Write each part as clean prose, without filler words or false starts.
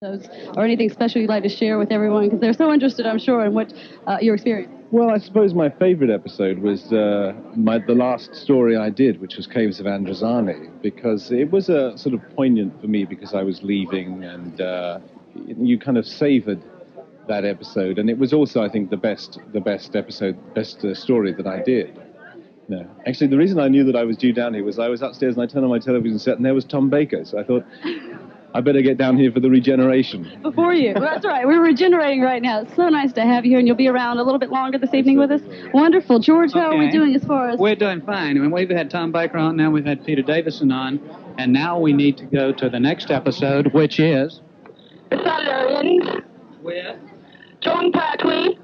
Or anything special you'd like to share with everyone, because they're so interested, I'm sure, in what your experience. Well, I suppose my favorite episode was the last story I did, which was Caves of Androzani, because it was a sort of poignant for me because I was leaving, and you kind of savored that episode, and it was also, I think, the best story that I did. No. Actually, the reason I knew that I was due down here was I was upstairs and I turned on my television set and there was Tom Baker, so I thought, I better get down here for the regeneration. Before you. Well, that's right. We're regenerating right now. It's so nice to have you here, and you'll be around a little bit longer this evening with us. Wonderful. George, how are we doing as far as... We're doing fine. I mean, we've had Tom Baker on, now we've had Peter Davison on, and now we need to go to the next episode, which is... Resided. With? John Pertwee.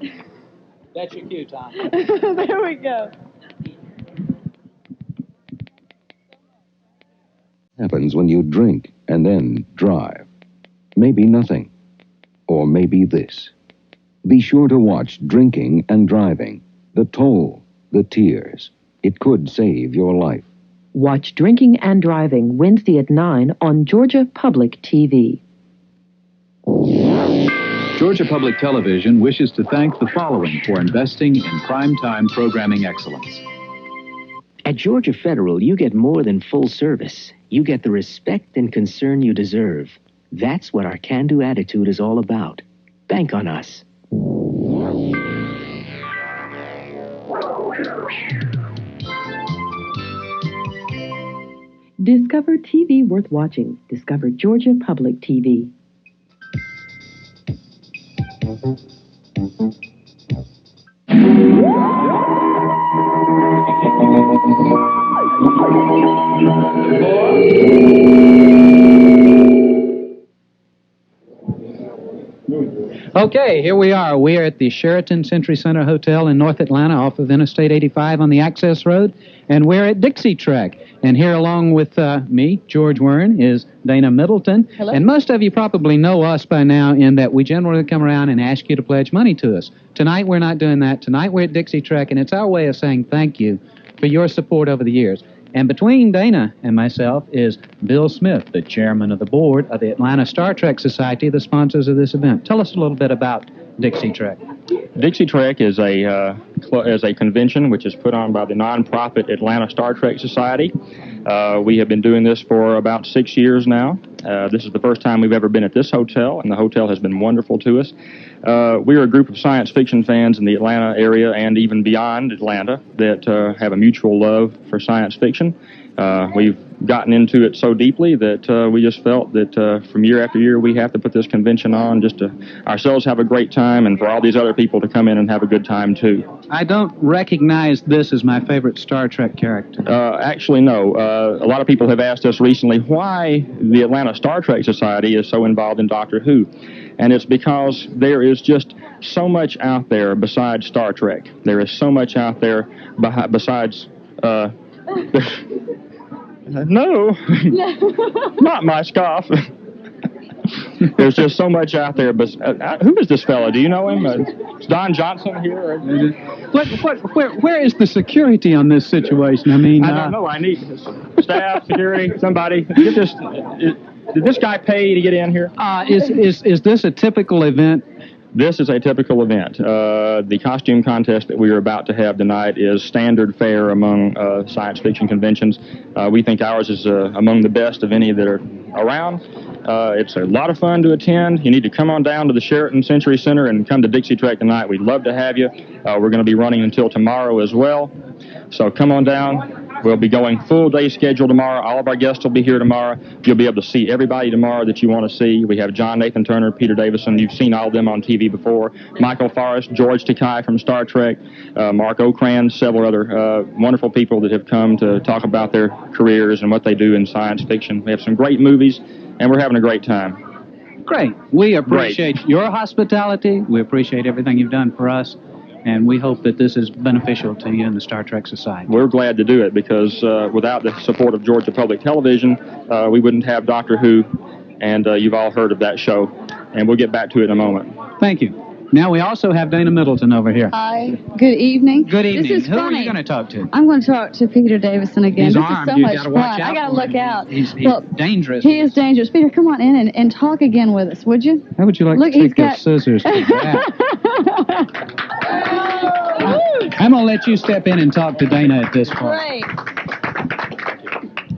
That's your cue, Tom. There we go. Happens when you drink and then drive. Maybe nothing. Or maybe this. Be sure to watch Drinking and Driving. The toll, the tears. It could save your life. Watch Drinking and Driving Wednesday at 9 on Georgia Public TV. Georgia Public Television wishes to thank the following for investing in primetime programming excellence. At Georgia Federal, you get more than full service. You get the respect and concern you deserve. That's what our can-do attitude is all about. Bank on us. Discover TV worth watching. Discover Georgia Public TV. Okay, here we are. We are at the Sheraton Century Center Hotel in North Atlanta off of Interstate 85 on the Access Road, and we're at Dixie Trek. And here along with me, George Wern, is Dana Middleton. Hello. And most of you probably know us by now in that we generally come around and ask you to pledge money to us. Tonight we're not doing that. Tonight we're at Dixie Trek, and it's our way of saying thank you for your support over the years. And between Dana and myself is Bill Smith, the chairman of the board of the Atlanta Star Trek Society, the sponsors of this event. Tell us a little bit about Dixie Trek. Dixie Trek is a convention which is put on by the nonprofit Atlanta Star Trek Society. We have been doing this for about 6 years now. This is the first time we've ever been at this hotel, and the hotel has been wonderful to us. We are a group of science fiction fans in the Atlanta area and even beyond Atlanta that have a mutual love for science fiction. We've gotten into it so deeply that we just felt that from year after year we have to put this convention on just to ourselves have a great time and for all these other people to come in and have a good time too. I don't recognize this as my favorite Star Trek character. Actually, no. A lot of people have asked us recently why the Atlanta Star Trek Society is so involved in Doctor Who. And it's because there is just so much out there besides Star Trek. There is so much out there besides... No, not my scarf. There's just so much out there. But who is this fella? Do you know him? Is Don Johnson here? Where is the security on this situation? I mean, I don't know. I need staff, security, somebody. Get this. Did this guy pay to get in here? Is this a typical event? This is a typical event. The costume contest that we are about to have tonight is standard fare among science fiction conventions. We think ours is among the best of any that are around. It's a lot of fun to attend. You need to come on down to the Sheraton Century Center and come to Dixie Trek tonight. We'd love to have you. We're going to be running until tomorrow as well. So come on down. We'll be going full day schedule tomorrow. All of our guests will be here tomorrow. You'll be able to see everybody tomorrow that you want to see. We have John Nathan Turner, Peter Davison. You've seen all of them on TV before. Michael Forrest, George Takei from Star Trek, Mark Okrand, several other wonderful people that have come to talk about their careers and what they do in science fiction. We have some great movies, and we're having a great time. Great. We appreciate your hospitality. We appreciate everything you've done for us. And we hope that this is beneficial to you and the Star Trek Society. We're glad to do it because without the support of Georgia Public Television, we wouldn't have Doctor Who, and you've all heard of that show. And we'll get back to it in a moment. Thank you. Now we also have Dana Middleton over here. Hi. Good evening. Good evening. This is Who funny. are you going to talk to? I'm going to talk to Peter Davison again. He's this armed. is so You much gotta fun. watch out I got to for look him. out. He's dangerous. He is dangerous. Peter, come on in and talk again with us, would you? How would you like Look, to he's take your got- scissors to that? I'm going to let you step in and talk to Dana at this point. Great.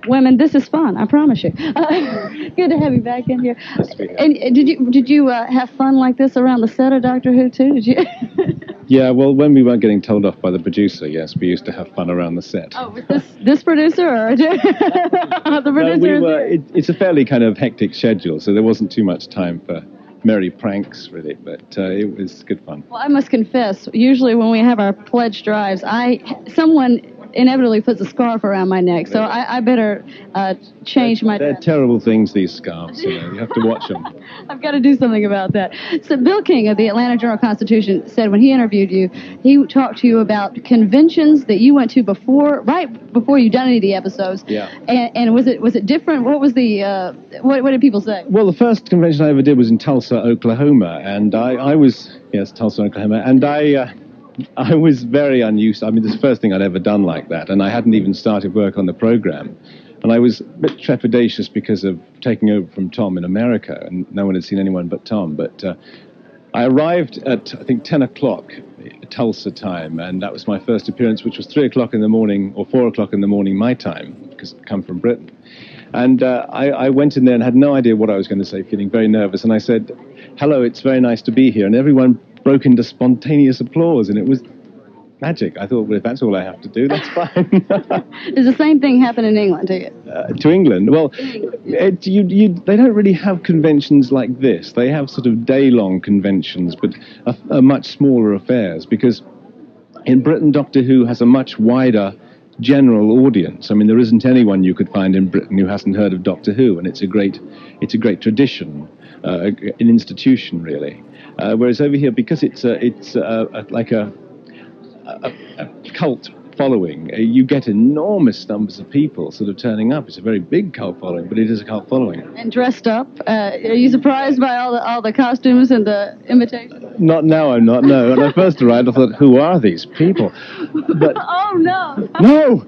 Women, this is fun. I promise you. Good to have you back in here. And did you have fun like this around the set of Doctor Who too? Did you? Yeah, well, when we weren't getting told off by the producer, yes, we used to have fun around the set. Oh, with this producer or the producer? No, it's a fairly kind of hectic schedule, so there wasn't too much time for merry pranks, really, but it was good fun. Well, I must confess, usually when we have our pledge drives, someone inevitably puts a scarf around my neck, so I better change my... They're terrible things, these scarves, you have to watch them. I've got to do something about that. So Bill King of the Atlanta Journal-Constitution said when he interviewed you, he talked to you about conventions that you went to right before you'd done any of the episodes. Yeah. And was it different? What was the... what did people say? Well, the first convention I ever did was in Tulsa, Oklahoma, and I was... Yes, Tulsa, Oklahoma, and I was very unused. I mean, this is the first thing I'd ever done like that, and I hadn't even started work on the program. And I was a bit trepidatious because of taking over from Tom in America, and no one had seen anyone but Tom. But I arrived at, I think, 10 o'clock Tulsa time, and that was my first appearance, which was 3 o'clock in the morning, or 4 o'clock in the morning my time, because I come from Britain. And I went in there and had no idea what I was going to say, feeling very nervous. And I said, "Hello, it's very nice to be here." And everyone broke into spontaneous applause, and it was magic. I thought, well, if that's all I have to do, that's fine. Does the same thing happen in England to you? To England? Well, they don't really have conventions like this. They have sort of day-long conventions, but are much smaller affairs, because in Britain, Doctor Who has a much wider general audience. I mean, there isn't anyone you could find in Britain who hasn't heard of Doctor Who, and it's a great tradition, an institution, really. Whereas over here, because it's like a cult following, you get enormous numbers of people sort of turning up. It's a very big cult following, but it is a cult following. And dressed up. Are you surprised by all the costumes and the invitations? Not now, I'm not. No. When I first arrived, I thought, who are these people? But oh no! No!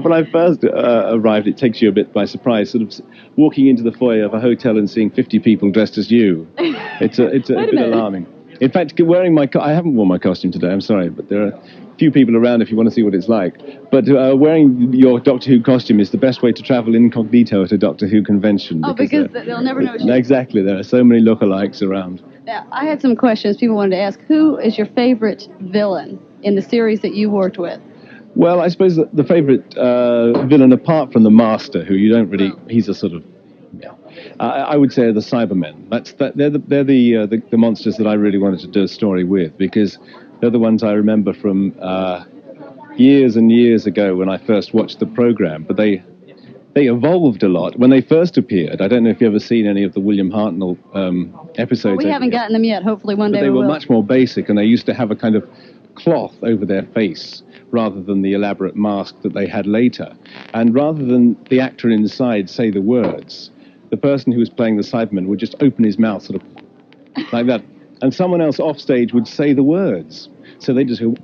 When I first arrived, it takes you a bit by surprise, sort of walking into the foyer of a hotel and seeing 50 people dressed as you. It's a bit alarming. In fact, I haven't worn my costume today, I'm sorry, but there are a few people around if you want to see what it's like. But wearing your Doctor Who costume is the best way to travel incognito at a Doctor Who convention. Oh, because they'll never know what you Exactly, there are so many lookalikes around. Now, I had some questions people wanted to ask. Who is your favorite villain in the series that you worked with? Well, I suppose the favorite villain, apart from the Master, who you don't really... He's a sort of... I would say the Cybermen. They're the monsters that I really wanted to do a story with, because they're the ones I remember from years and years ago when I first watched the program. But they evolved a lot when they first appeared. I don't know if you've ever seen any of the William Hartnell episodes. Well, we haven't gotten them yet. Hopefully one day we will. They were will. much more basic, and they used to have a kind of cloth over their face rather than the elaborate mask that they had later. And rather than the actor inside say the words, the person who was playing the Cyberman would just open his mouth sort of like that, and someone else off stage would say the words. So they just go,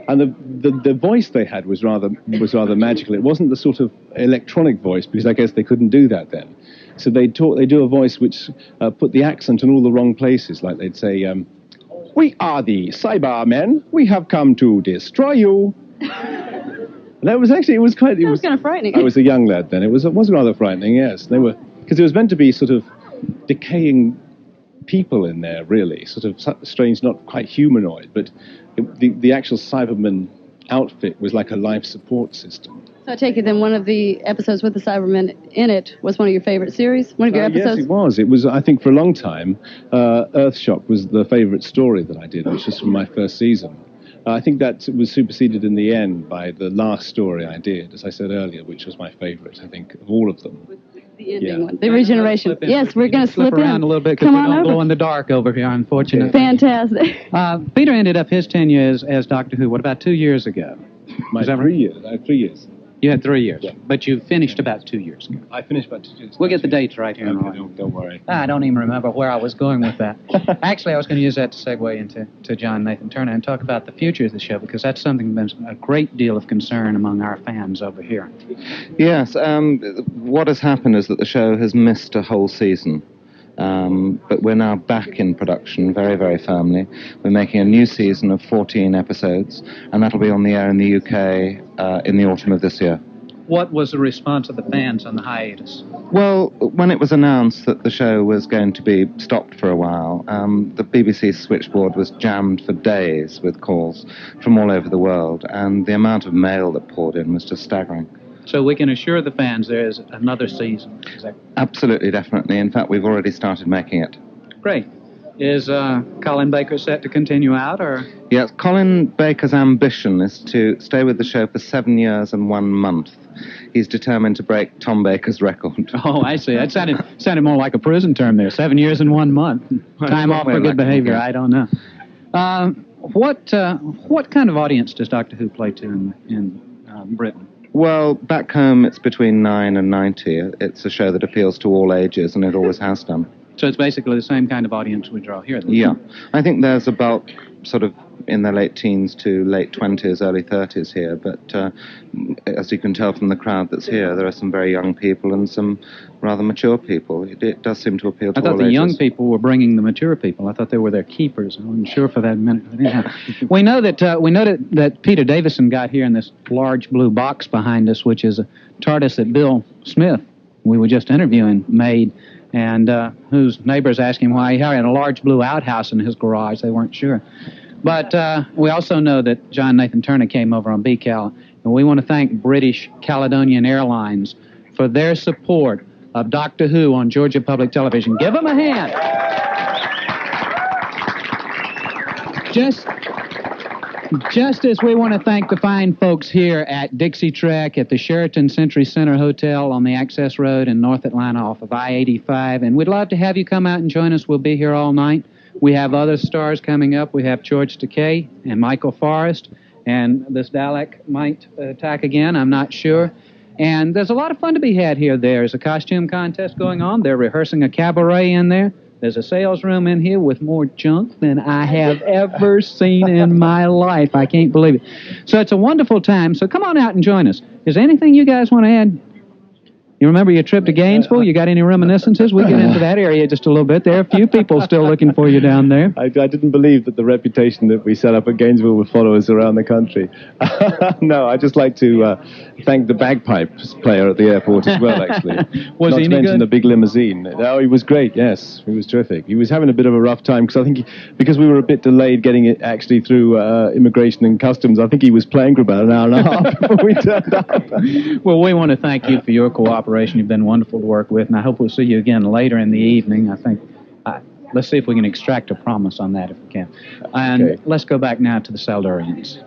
and the voice they had was rather magical. It wasn't the sort of electronic voice, because I guess they couldn't do that then. So they do a voice which put the accent in all the wrong places. Like they'd say, "We are the Cybermen. We have come to destroy you." That was actually, it was kind of frightening. I was a young lad then. It was rather frightening, yes. They were, because it was meant to be sort of decaying people in there, really, sort of strange, not quite humanoid, but the actual Cyberman outfit was like a life support system. So I take it then one of the episodes with the Cybermen in it was one of your favorite series? One of your episodes? Yes, it was. It was, I think, for a long time, Earthshock was the favorite story that I did, which was from my first season. I think that was superseded in the end by the last story I did, as I said earlier, which was my favorite, I think, of all of them. The ending one, the regeneration. Yes, we're going to slip around a little bit because we don't glow in the dark over here, unfortunately. Fantastic. Peter ended up his 10 years as Doctor Who, what, about 2 years ago? I had 3 years. You had 3 years, Yeah. but you finished about 2 years ago. I finished about 2 years. We'll get the dates right here. Okay, don't worry. I don't even remember where I was going with that. Actually, I was going to use that to segue into John Nathan Turner and talk about the future of the show, because that's something that's a great deal of concern among our fans over here. Yes, what has happened is that the show has missed a whole season. But we're now back in production very, very firmly. We're making a new season of 14 episodes, and that'll be on the air in the UK in the autumn of this year. What was the response of the fans on the hiatus? Well, when it was announced that the show was going to be stopped for a while, the BBC switchboard was jammed for days with calls from all over the world, and the amount of mail that poured in was just staggering. So we can assure the fans there is another season. Is that Absolutely, definitely. In fact, we've already started making it. great? Is Colin Baker set to continue out, or? Yes, Colin Baker's ambition is to stay with the show for 7 years and 1 month. He's determined to break Tom Baker's record. Oh, I see. That sounded more like a prison term there. 7 years and 1 month. Time off for good behavior. I don't know. What kind of audience does Doctor Who play to in Britain? Well, back home it's between 9 and 90. It's a show that appeals to all ages, and it always has done. So it's basically the same kind of audience we draw here, then? Yeah. I think there's about sort of in their late teens to late 20s, early 30s here, but as you can tell from the crowd that's here, there are some very young people and some rather mature people. It does seem to appeal to all ages. I thought the young people were bringing the mature people. I thought they were their keepers. I wasn't sure for that minute. But anyhow, we know that Peter Davison got here in this large blue box behind us, which is a TARDIS that Bill Smith, we were just interviewing, made, and whose neighbors asked him why he had a large blue outhouse in his garage. They weren't sure. But we also know that John Nathan Turner came over on BCal, and we want to thank British Caledonian Airlines for their support of Doctor Who on Georgia Public Television. Give them a hand. Just as we want to thank the fine folks here at Dixie Trek at the Sheraton Century Center Hotel on the Access Road in North Atlanta off of I-85, and we'd love to have you come out and join us. We'll be here all night. We have other stars coming up. We have George Takei and Michael Forrest, and this Dalek might attack again, I'm not sure. And there's a lot of fun to be had here. There's a costume contest going on. They're rehearsing a cabaret in there. There's a sales room in here with more junk than I have ever seen in my life. I can't believe it. So it's a wonderful time. So come on out and join us. Is there anything you guys want to add? You remember your trip to Gainesville? You got any reminiscences? We'll get into that area just a little bit. There are a few people still looking for you down there. I didn't believe that the reputation that we set up at Gainesville would follow us around the country. No, I'd just like to thank the bagpipes player at the airport as well, actually. Was Not he to any mention good? the big limousine. No, he was great, yes. He was terrific. He was having a bit of a rough time because I think because we were a bit delayed getting it actually through immigration and customs, I think he was playing for about an hour and a half before we turned up. Well, we want to thank you for your cooperation. You've been wonderful to work with, and I hope we'll see you again later in the evening. I think, let's see if we can extract a promise on that if we can. And Okay. Let's go back now to the Saldarians.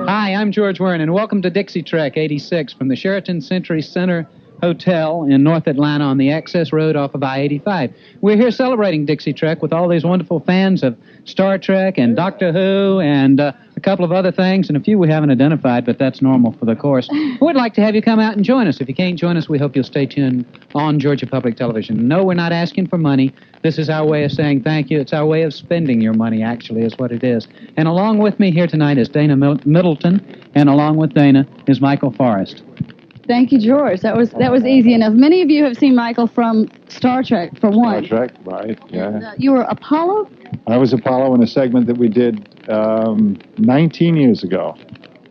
Hi, I'm George Wern, and welcome to Dixie Trek 86 from the Sheraton Century Center Hotel in North Atlanta on the Access Road off of I-85. We're here celebrating Dixie Trek with all these wonderful fans of Star Trek and Doctor Who and a couple of other things, and a few we haven't identified, but that's normal for the course. We'd like to have you come out and join us. If you can't join us, we hope you'll stay tuned on Georgia Public Television. No, we're not asking for money. This is our way of saying thank you. It's our way of spending your money, actually, is what it is. And along with me here tonight is Dana Middleton, and along with Dana is Michael Forrest. Thank you, George. That was easy enough. Many of you have seen Michael from Star Trek, for one. Star Trek, right, yeah. And, you were Apollo? I was Apollo in a segment that we did 19 years ago.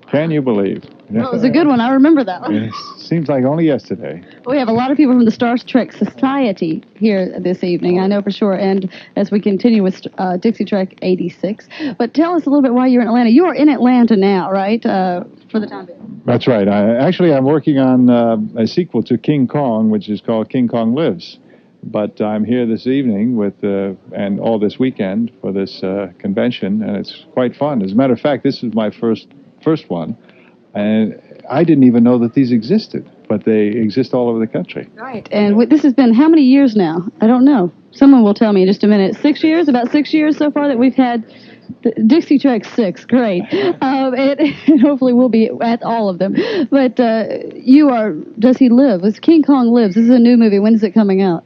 Can you believe? Well, it was a good one. I remember that one. It seems like only yesterday. We have a lot of people from the Star Trek Society here this evening, I know for sure, and as we continue with Dixie Trek 86. But tell us a little bit why you're in Atlanta. You are in Atlanta now, right, for the time being? That's right. I'm working on a sequel to King Kong, which is called King Kong Lives. But I'm here this evening with and all this weekend for this convention, and it's quite fun. As a matter of fact, this is my first one, and I didn't even know that these existed, but they exist all over the country. Right, and this has been how many years now? I don't know. Someone will tell me in just a minute. 6 years? About 6 years so far that we've had Dixie Trek 6. Great. And hopefully we'll be at all of them. But you are, Does He Live? It's King Kong Lives. This is a new movie. When is it coming out?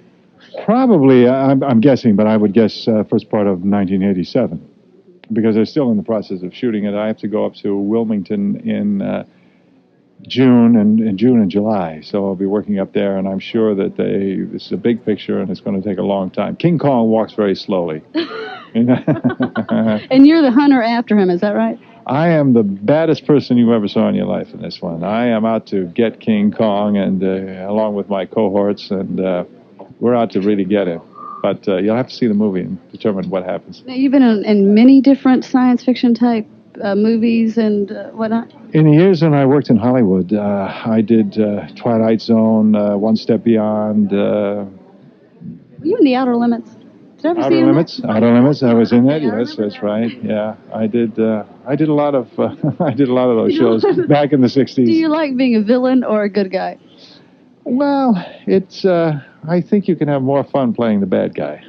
Probably, I'm guessing, but I would guess first part of 1987, because they're still in the process of shooting it. I have to go up to Wilmington in June and July, so I'll be working up there, and I'm sure that this is a big picture, and it's going to take a long time. King Kong walks very slowly. And you're the hunter after him, is that right? I am the baddest person you ever saw in your life in this one. I am out to get King Kong, and along with my cohorts, and we're out to really get him. But you'll have to see the movie and determine what happens. Now, you've been in many different science fiction type movies and whatnot. In the years when I worked in Hollywood, I did Twilight Zone, One Step Beyond. Were you in the Outer Limits? Did I ever see Outer Limits? that? Outer Limits. I was in that. Yes, that's right. Yeah, I did a lot of those shows back in the '60s. Do you like being a villain or a good guy? Well, it's. I think you can have more fun playing the bad guy.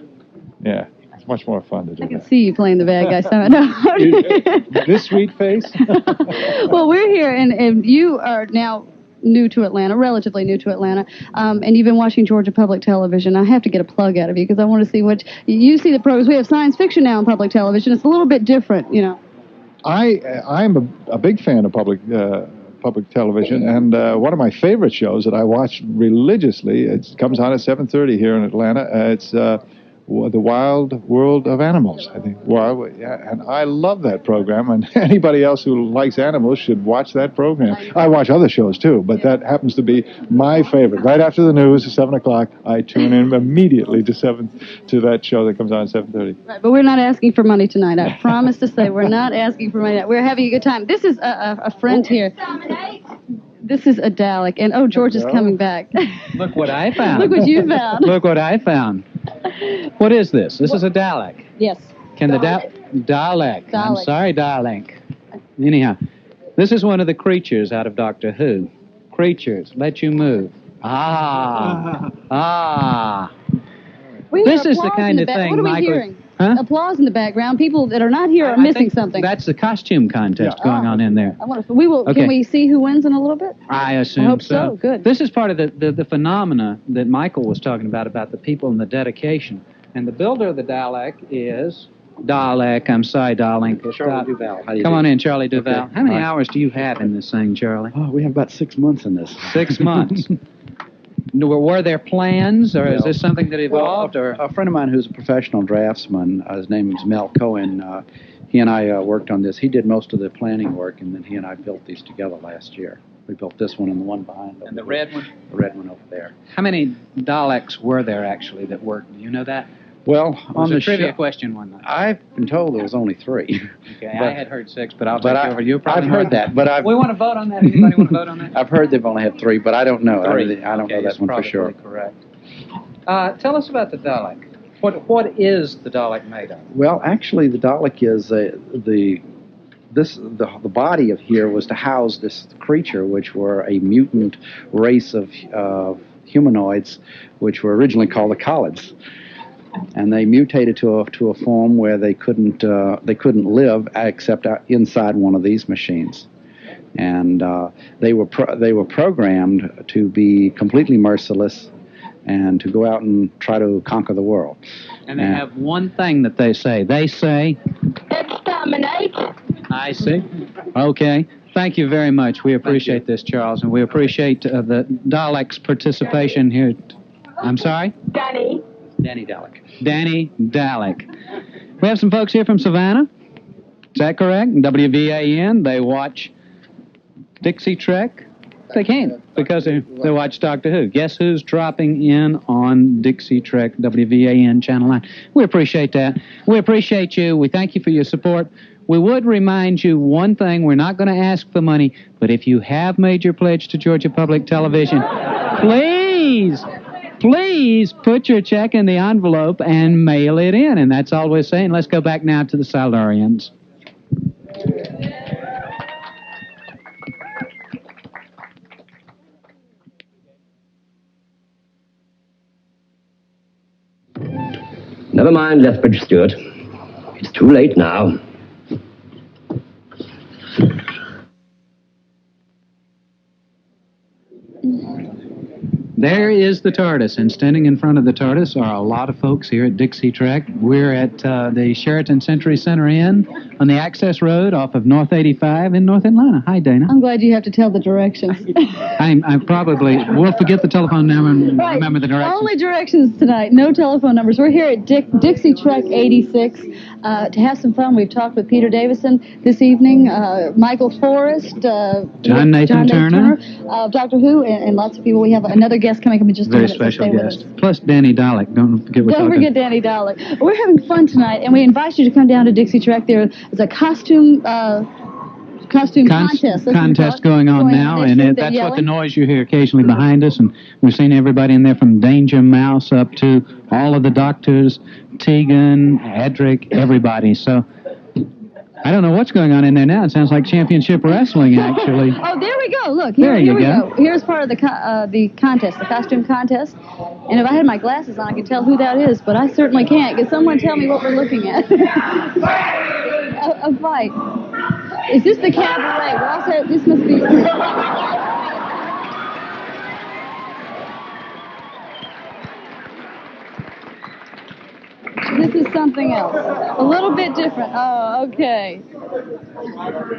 Yeah. It's much more fun to do. I can see you playing the bad guy. No. This sweet face? Well, we're here, and you are now new to Atlanta, relatively new to Atlanta, and you've been watching Georgia Public Television. I have to get a plug out of you because I want to see what you see the programs. We have science fiction now on public television. It's a little bit different, you know. I'm a big fan of public television, and one of my favorite shows that I watch religiously, it comes on at 7:30 here in Atlanta. It's The Wild World of Animals, I think. And I love that program, and anybody else who likes animals should watch that program. I watch other shows too, but that happens to be my favorite. Right after the news at 7 o'clock, I tune in immediately to that show that comes on at 7:30. Right, but we're not asking for money tonight. I promise to say we're not asking for money. We're having a good time. This is a friend here. This is a Dalek, and George is coming back. Look what I found. Look what you found. Look what I found. What is this? This is a Dalek. Yes. Can Dalek. I'm sorry, Dalek. Anyhow, this is one of the creatures out of Doctor Who. Creatures, let you move. This is the kind of thing, What are we Michael. hearing? Huh? Applause in the background. People that are not here are missing something. That's the costume contest going on in there. Okay. Can we see who wins in a little bit? I assume I hope so. Good. This is part of the phenomena that Michael was talking about the people and the dedication. And the builder of the Dalek is Dalek. I'm sorry, darling. Charlie Duval. Come on in, Charlie Duval. Okay. How many hours do you have in this thing, Charlie? Oh, we have about 6 months in this. 6 months. Were there plans, or is this something that evolved? Well, a friend of mine who's a professional draftsman, his name is Mel Cohen, he and I worked on this. He did most of the planning work, and then he and I built these together last year. We built this one and the one behind it. And the red one? The red one over there. How many Daleks were there, actually, that worked? Do you know that? Well, on the trivia question one night. I've been told there was only 3. Okay, I had heard 6, but I'll take over. You probably I've heard that, but we want to vote on that. Anybody want to vote on that? I've heard they've only had 3, but I don't know. 3. I don't know that one for sure. Correct. Tell us about the Dalek. What is the Dalek made of? Well, actually, the Dalek is the body of here was to house this creature, which were a mutant race of humanoids, which were originally called the Khalids. And they mutated to a form where they couldn't live except inside one of these machines, and they were programmed to be completely merciless and to go out and try to conquer the world. And they have one thing that they say. They say, "Exterminate." I see. Okay. Thank you very much. We appreciate this, Charles, and we appreciate the Daleks' participation here. I'm sorry? Danny Dalek. Danny Dalek. We have some folks here from Savannah. Is that correct? WVAN. They watch Dixie Trek. They can because they watch Doctor Who. Guess who's dropping in on Dixie Trek, WVAN Channel 9? We appreciate that. We appreciate you. We thank you for your support. We would remind you one thing. We're not going to ask for money, but if you have made your pledge to Georgia Public Television, please please put your check in the envelope and mail it in. And that's all we're saying. Let's go back now to the Silurians. Never mind, Lethbridge Stewart. It's too late now. There is the TARDIS, and standing in front of the TARDIS are a lot of folks here at Dixie Trek. We're at the Sheraton Century Center Inn on the Access Road off of North 85 in North Atlanta. Hi, Dana. I'm glad you have to tell the directions. I probably will forget the telephone number and remember the directions. Only directions tonight, no telephone numbers. We're here at Dixie Trek 86 to have some fun. We've talked with Peter Davison this evening, Michael Forrest, John Nathan Turner, Doctor Who, and lots of people. We have another guest coming up in just a minute. Very special guest. Plus Danny Dalek. Don't forget Don't forget Danny Dalek. We're having fun tonight, and we invite you to come down to Dixie Trek. There is a costume contest going on now, and that's what the noise you hear occasionally behind us. And we've seen everybody in there from Danger Mouse up to all of the doctors, Tegan, Edric, everybody. So I don't know what's going on in there now. It sounds like championship wrestling, actually. Oh, there we go. Look, here we go. Here's part of the contest, the costume contest. And if I had my glasses on, I could tell who that is, but I certainly can't. Can someone tell me what we're looking at? a fight. Is this the cabaret? Well, also, this must be... This is something else. A little bit different. Oh, okay.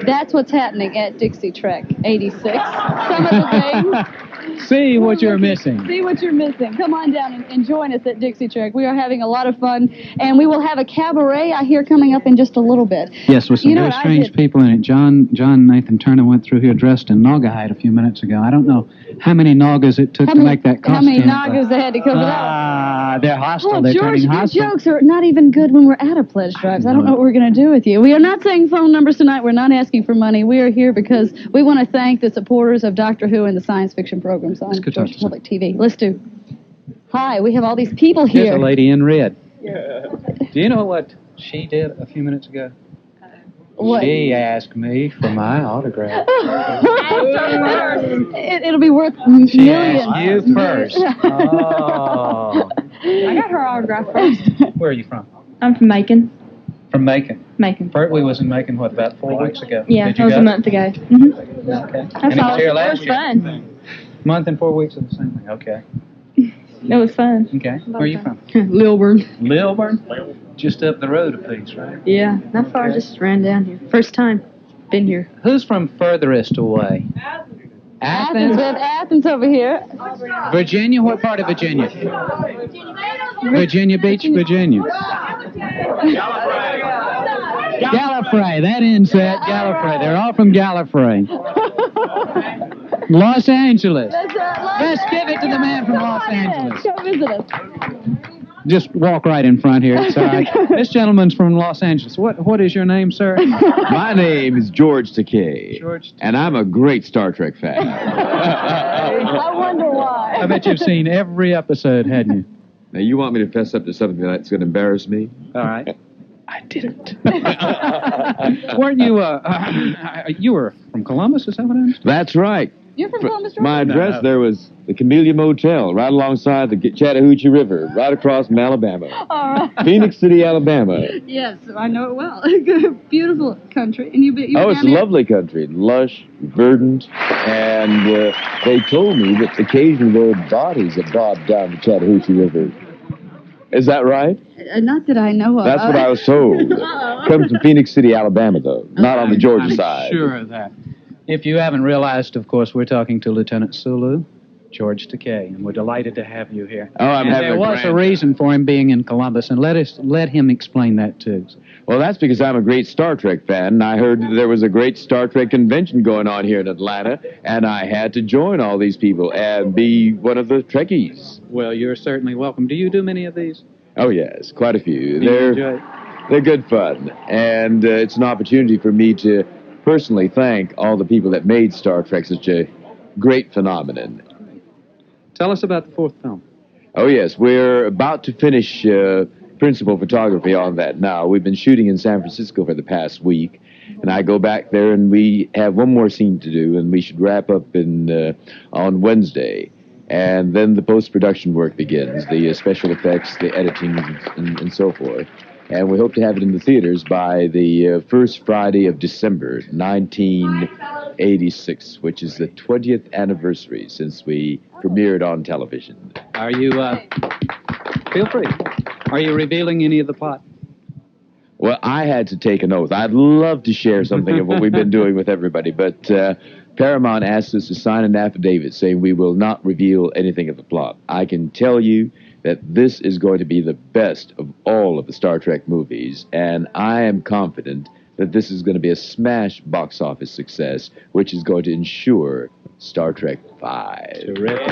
That's what's happening at Dixie Trek 86. Some of the things. See what you're missing. See what you're missing. Come on down and join us at Dixie Trek. We are having a lot of fun, and we will have a cabaret, I hear, coming up in just a little bit. Yes, with some very strange people in it. John Nathan Turner went through here dressed in Naga hide a few minutes ago. I don't know how many Nagas it took to make that costume. How many Nagas they had to cover that? They're hostile. Well, they're George, turning hostile. your jokes are not even good when we're at a pledge drives. I don't know what we're going to do with you. We are not saying phone numbers tonight. We're not asking for money. We are here because we want to thank the supporters of Doctor Who and the science fiction programs on Georgia Public TV. Let's do. Hi, we have all these people here. Here's a lady in red. Do you know what she did a few minutes ago? What? She asked me for my autograph. It'll be worth millions. She asked you first. Oh. I got her autograph first. Where are you from? I'm from Macon. From Macon? Macon. Pertwee was in Macon, what, about 4 weeks ago? Yeah, Did that you was go? a month ago. Mm-hmm. Okay. That's all. It was fun. Month and 4 weeks of the same thing. Okay. It was fun. Okay. Where are you from? Lilburn. Lilburn? Just up the road a piece, right? Yeah, not far. Just ran down here. First time. Been here. Who's from furthest away? Athens. We have Athens over here. Virginia? What part of Virginia? Virginia Beach, Virginia. Gallifrey. That inset, Gallifrey. They're all from Gallifrey. Los Angeles. Let's give it to the man from Los Angeles. Come visit us. Just walk right in front here. It's all right. This gentleman's from Los Angeles. What is your name, sir? My name is George Takei. And I'm a great Star Trek fan. I wonder why. I bet you've seen every episode, hadn't you? Now, you want me to fess up to something that's going to embarrass me? All right. I didn't. Weren't you, you were from Columbus, is that what I understand? That's right. You're from Columbus, Georgia? My address there was the Camellia Motel, right alongside the Chattahoochee River, right across from Alabama. All right. Phoenix City, Alabama. Yes, I know it well. Beautiful country. And you it's a lovely country, lush, verdant, and they told me that occasionally their bodies have bobbed down the Chattahoochee River. Is that right? Not that I know of. That's what I was told. Comes from Phoenix City, Alabama, though, not on the Georgia side. Sure of that. If you haven't realized, of course, we're talking to Lieutenant Sulu, George Takei, and we're delighted to have you here. Oh, I'm having there was a reason for him being in Columbus, and let him explain that too. Well, that's because I'm a great Star Trek fan, and I heard that there was a great Star Trek convention going on here in Atlanta, and I had to join all these people and be one of the Trekkies. Well, you're certainly welcome. Do you do many of these? Oh, yes, quite a few. Do you enjoy it? They're good fun, and it's an opportunity for me to personally thank all the people that made Star Trek such a great phenomenon. Tell us about the fourth film. Oh, yes. We're about to finish principal photography on that now. We've been shooting in San Francisco for the past week, and I go back there, and we have one more scene to do, and we should wrap up on Wednesday. And then the post-production work begins, the special effects, the editing, and so forth. And we hope to have it in the theaters by the first Friday of December, 1986, which is the 20th anniversary since we premiered on television. Are you, feel free. Are you revealing any of the plot? Well, I had to take an oath. I'd love to share something of what we've been doing with everybody, but Paramount asked us to sign an affidavit saying we will not reveal anything of the plot. I can tell you that this is going to be the best of all of the Star Trek movies, and I am confident that this is going to be a smash box office success, which is going to ensure Star Trek 5. Terrific.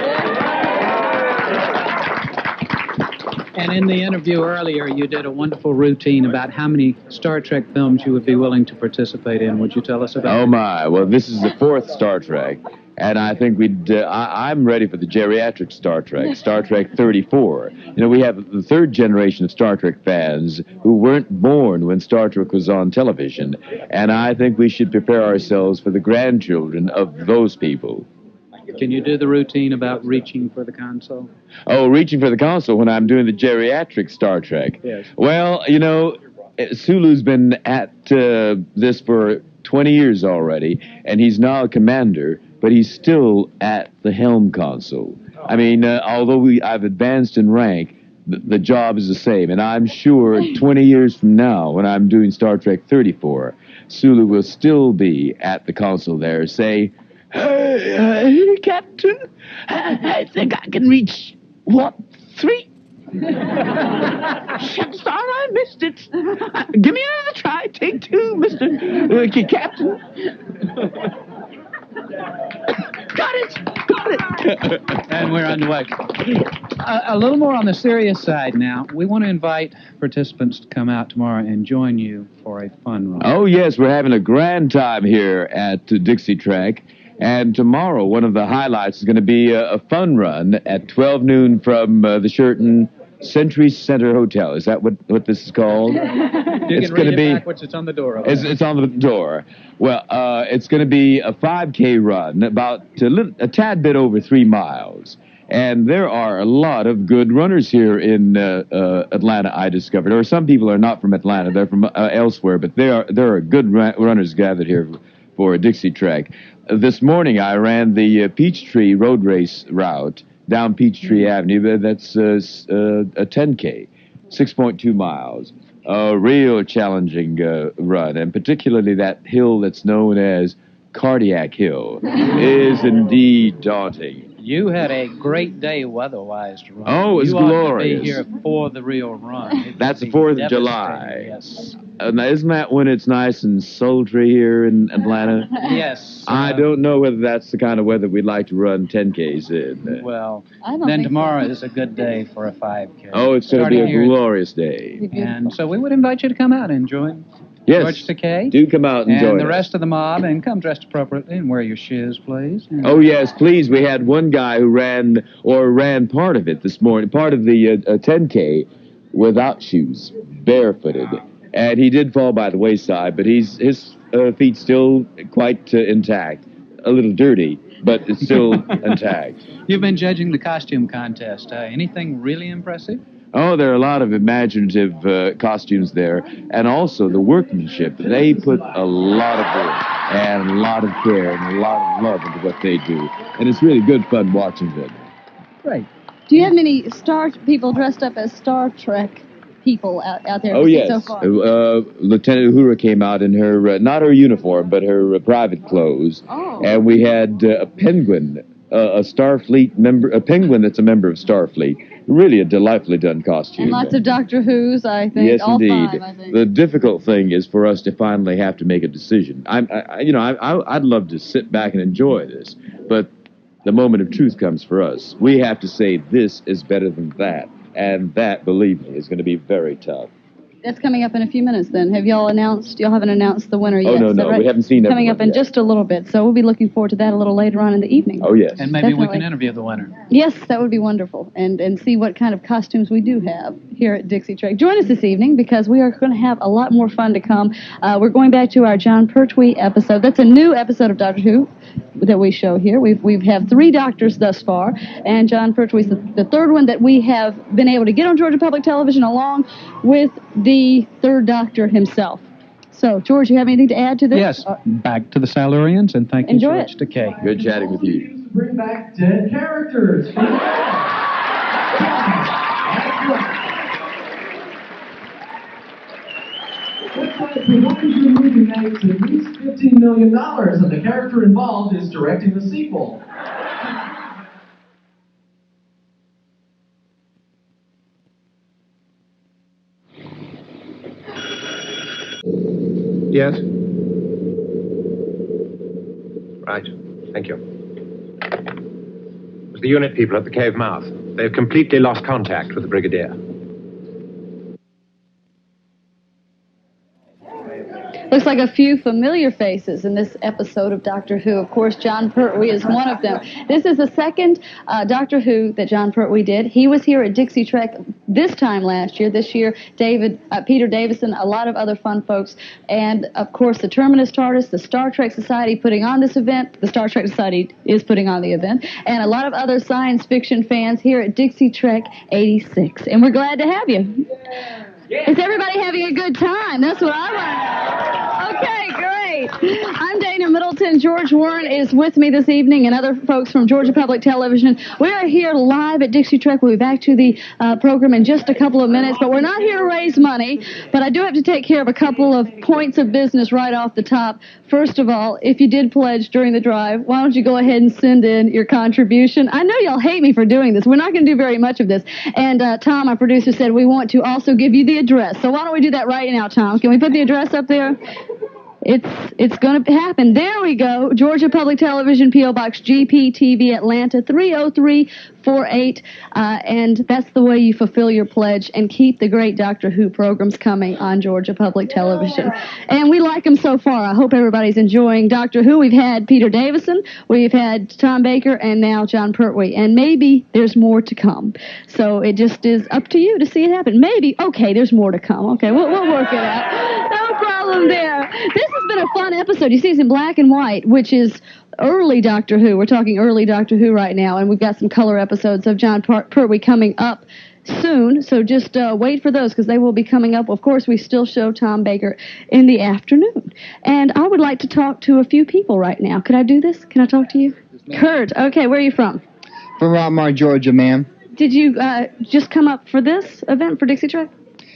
And in the interview earlier, you did a wonderful routine about how many Star Trek films you would be willing to participate in. Would you tell us about Oh, it? my. Well, this is the 4th Star Trek, and I think I'm ready for the geriatric Star Trek, Star Trek 34. You know, we have the 3rd generation of Star Trek fans who weren't born when Star Trek was on television, and I think we should prepare ourselves for the grandchildren of those people. Can you do the routine about reaching for the console? Oh, reaching for the console when I'm doing the geriatric Star Trek. Yes. Well, you know, Sulu's been at this for 20 years already, and he's now a commander, but he's still at the helm console. I mean, although I've advanced in rank, the job is the same, and I'm sure 20 years from now, when I'm doing Star Trek 34, Sulu will still be at the console there, say, Hey, Captain, I think I can reach, 3? Shucks, darn, I missed it. Give me another try. Take 2, Mr. Captain. Got it. And we're underway. A little more on the serious side now. We want to invite participants to come out tomorrow and join you for a fun run. Oh, yes, we're having a grand time here at Dixie Trek. And tomorrow, one of the highlights is going to be a fun run at 12 noon from the Sheraton Century Center Hotel. Is that what this is called? It's going to be backwards. It's on the door. It's on the door. Well, it's going to be a 5K run, about a tad bit over 3 miles. And there are a lot of good runners here in Atlanta, I discovered. Or some people are not from Atlanta. They're from elsewhere. But there are good runners gathered here for Dixie Trek. This morning, I ran the Peachtree road race route down Peachtree Avenue. That's a 10K, 6.2 miles. A real challenging run, and particularly that hill that's known as Cardiac Hill is indeed daunting. You had a great day weather-wise to run. Oh, it was glorious. You ought to be here for the real run. That's the 4th of July. Yes. Now, isn't that when it's nice and sultry here in Atlanta? Yes. I don't know whether that's the kind of weather we'd like to run 10Ks in. Well, then tomorrow is a good day for a 5K. Oh, it's going to be a glorious day. And so we would invite you to come out and join Yes, George Takei. Do come out and join And the us. rest of the mob, and come dressed appropriately and wear your shoes, please. Oh, yes, please. We had one guy who ran part of it this morning, part of the 10K without shoes, barefooted. And he did fall by the wayside, but his feet still quite intact. A little dirty, but it's still intact. You've been judging the costume contest. Anything really impressive? Oh, there are a lot of imaginative costumes there, and also the workmanship. They put a lot of work and a lot of care and a lot of love into what they do, and it's really good fun watching them. Great. Do you have many people dressed up as Star Trek people out there? Oh, yes. So far? Lieutenant Uhura came out in her, not her uniform, but her private clothes, and we had a penguin, a Starfleet member, a penguin that's a member of Starfleet. Really a delightfly done costume. And lots of Doctor Who's, I think. Yes, all indeed. 5, I think. The difficult thing is for us to finally have to make a decision. I'd love to sit back and enjoy this, but the moment of truth comes for us. We have to say this is better than that, and that, believe me, is going to be very tough. That's coming up in a few minutes then. Have y'all announced? Y'all haven't announced the winner yet. Oh, no, Right? we haven't seen Coming up in yet. just a little bit. So we'll be looking forward to that a little later on in the evening. Oh, yes. And maybe we Definitely. can interview the winner. Yes, that would be wonderful. And see what kind of costumes we do have here at Dixie Trek. Join us this evening because we are going to have a lot more fun to come. We're going back to our John Pertwee episode. That's a new episode of Doctor Who that we show here. We've have 3 doctors thus far, and John Pertwee's the third one that we have been able to get on Georgia Public Television along with the third doctor himself. So, George, you have anything to add to this? Yes. Back to the Silurians, and thank you, Enjoy George Takei. Good chatting with you. Bring back 10 characters. Looks like the Wonder movie makes at least $15 million, and the character involved is directing the sequel. Yes? Right. Thank you. It's the unit people at the cave mouth. They've completely lost contact with the Brigadier. Looks like a few familiar faces in this episode of Doctor Who. Of course, John Pertwee is one of them. This is the second Doctor Who that John Pertwee did. He was here at Dixie Trek this time last year. This year, Peter Davison, a lot of other fun folks, and of course the Terminus TARDIS, the Star Trek Society putting on this event. The Star Trek Society is putting on the event, and a lot of other science fiction fans here at Dixie Trek 86. And we're glad to have you. Is everybody having a good time? That's what I want to know. Okay, great. I'm Dana Middleton. George Warren is with me this evening and other folks from Georgia Public Television. We are here live at Dixie Trek. We'll be back to the program in just a couple of minutes, but we're not here to raise money. But I do have to take care of a couple of points of business right off the top. First of all, if you did pledge during the drive, why don't you go ahead and send in your contribution? I know y'all hate me for doing this. We're not going to do very much of this. And Tom, our producer, said we want to also give you the address. So why don't we do that right now, Tom? Can we put the address up there? It's going to happen. There we go. Georgia Public Television, P.O. Box GPTV, Atlanta, 30348. And that's the way you fulfill your pledge and keep the great Doctor Who programs coming on Georgia Public Television. And we like them so far. I hope everybody's enjoying Doctor Who. We've had Peter Davison, we've had Tom Baker, and now John Pertwee. And maybe there's more to come. So it just is up to you to see it happen. Maybe, okay, there's more to come. Okay, we'll work it out. No problem there. This has been a fun episode. You see, it's in black and white, which is early Doctor Who. We're talking early Doctor Who right now, and we've got some color episodes of John Pertwee coming up soon, so just wait for those because they will be coming up. Of course, we still show Tom Baker in the afternoon. And I would like to talk to a few people right now. Could I do this? Can I talk to you? Kurt, okay, where are you from? From Rockmart, Georgia, ma'am. Did you just come up for this event for Dixie Trek?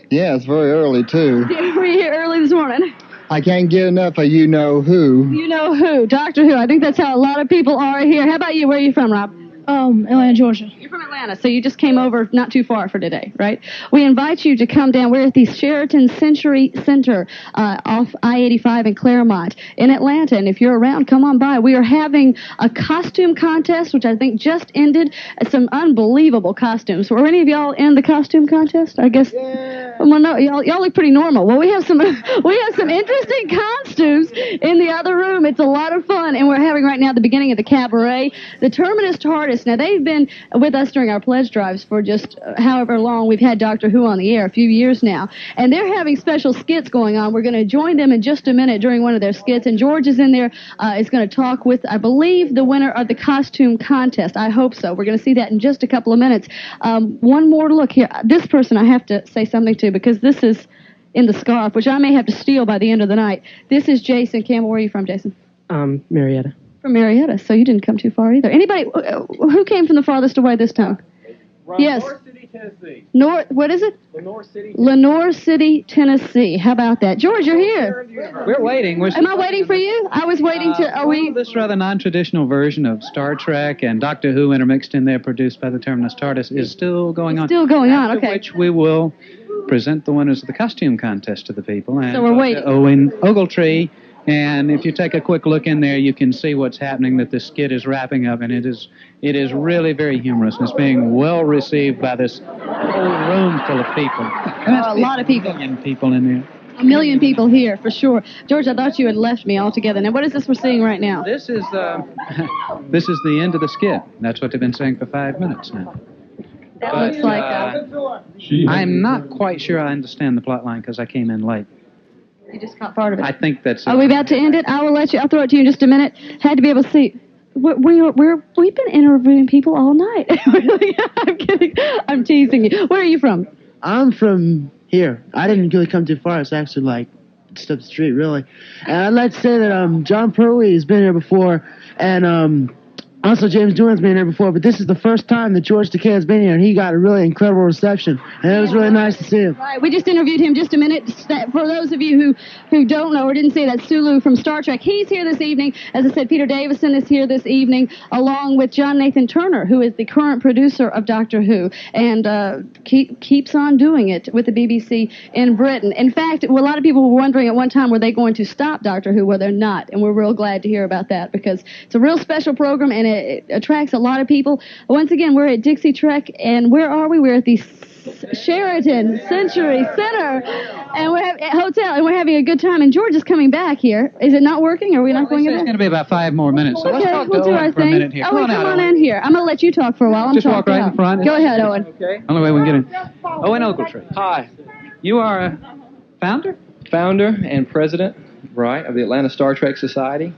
Yeah, it's very early, too. Were you here early this morning? I can't get enough of You Know Who. You Know Who, Doctor Who. I think that's how a lot of people are here. How about you? Where are you from, Rob? Atlanta, Georgia. You're from Atlanta, so you just came over not too far for today, right? We invite you to come down. We're at the Sheraton Century Center off I-85 in Claremont in Atlanta, and if you're around, come on by. We are having a costume contest, which I think just ended. Some unbelievable costumes. Were any of y'all in the costume contest? I guess. Yeah. Well, no, y'all look pretty normal. Well, we have some interesting costumes in the other room. It's a lot of fun, and we're having right now the beginning of the cabaret. The Terminus TARDIS. Now, they've been with us during our pledge drives for just however long we've had Doctor Who on the air, a few years now. And they're having special skits going on. We're going to join them in just a minute during one of their skits. And George is in there, is going to talk with, I believe, the winner of the costume contest. I hope so. We're going to see that in just a couple of minutes. One more look here. This person I have to say something to because this is in the scarf, which I may have to steal by the end of the night. This is Jason Campbell. Where are you from, Jason? Marietta. From Marietta, so you didn't come too far either. Anybody who came from the farthest away this time? Yes. Lenore City, Tennessee. What is it? Lenore City. Lenore City, Tennessee. How about that? George, you're here. We're waiting. Am I waiting for you? I was waiting to. Are we? This rather non-traditional version of Star Trek and Doctor Who intermixed in there, produced by the Terminus TARDIS, is still going on. Still going on. After Okay. which we will present the winners of the costume contest to the people. And So we're waiting. Owen Ogletree And if you take a quick look in there, you can see what's happening, that the skit is wrapping up, and it is really very humorous. And it's being well received by this whole room full of people. A lot of people. 1 million people in there. 1 million people here, for sure. George, I thought you had left me altogether. Now, what is this we're seeing right now? This is the end of the skit. That's what they've been saying for 5 minutes now. That looks like I'm not quite sure I understand the plot line because I came in late. You just caught part of it. I think that's it. Are we about to end it? I'll throw it to you in just a minute. Had to be able to see. We've been interviewing people all night. Really? I'm kidding. I'm teasing you. Where are you from? I'm from here. I didn't really come too far. It's actually like just up the street, really. And I'd like to say that John Pertwee has been here before, and also James Doohan's been here before, but this is the first time that George Takei has been here, and he got a really incredible reception, and it was really nice to see him. Right, we just interviewed him just a minute. For those of you who don't know or didn't see that, Sulu from Star Trek, he's here this evening. As I said, Peter Davison is here this evening, along with John Nathan Turner, who is the current producer of Doctor Who, and keeps on doing it with the BBC in Britain. In fact, a lot of people were wondering at one time, were they going to stop Doctor Who? Well, they're not, and we're real glad to hear about that, because it's a real special program, and it attracts a lot of people. Once again, we're at Dixie Trek, and where are we? We're at the Sheraton Century Center, and we're having a good time. And George is coming back here. Is it not working? Are we not going to? It's going to be about 5 more minutes. So let's talk to Owen for a minute here. Come on in here. I'm going to let you talk for a while. Just walk right in front. Go ahead, Owen. Okay. Only way we can get in. Owen Ogletree. Hi. You are a founder? Founder and president, right, of the Atlanta Star Trek Society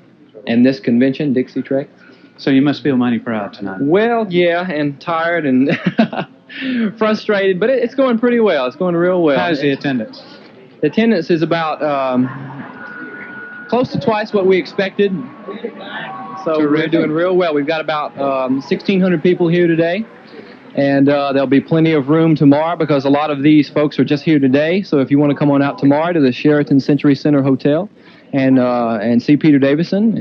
and this convention, Dixie Trek. So you must feel mighty proud tonight. Well, yeah, and tired and frustrated, but it's going pretty well. It's going real well. How's the attendance? The attendance is about close to twice what we expected. So we're doing real well. We've got about 1,600 people here today, and there'll be plenty of room tomorrow because a lot of these folks are just here today. So if you want to come on out tomorrow to the Sheraton Century Center Hotel and see Peter Davison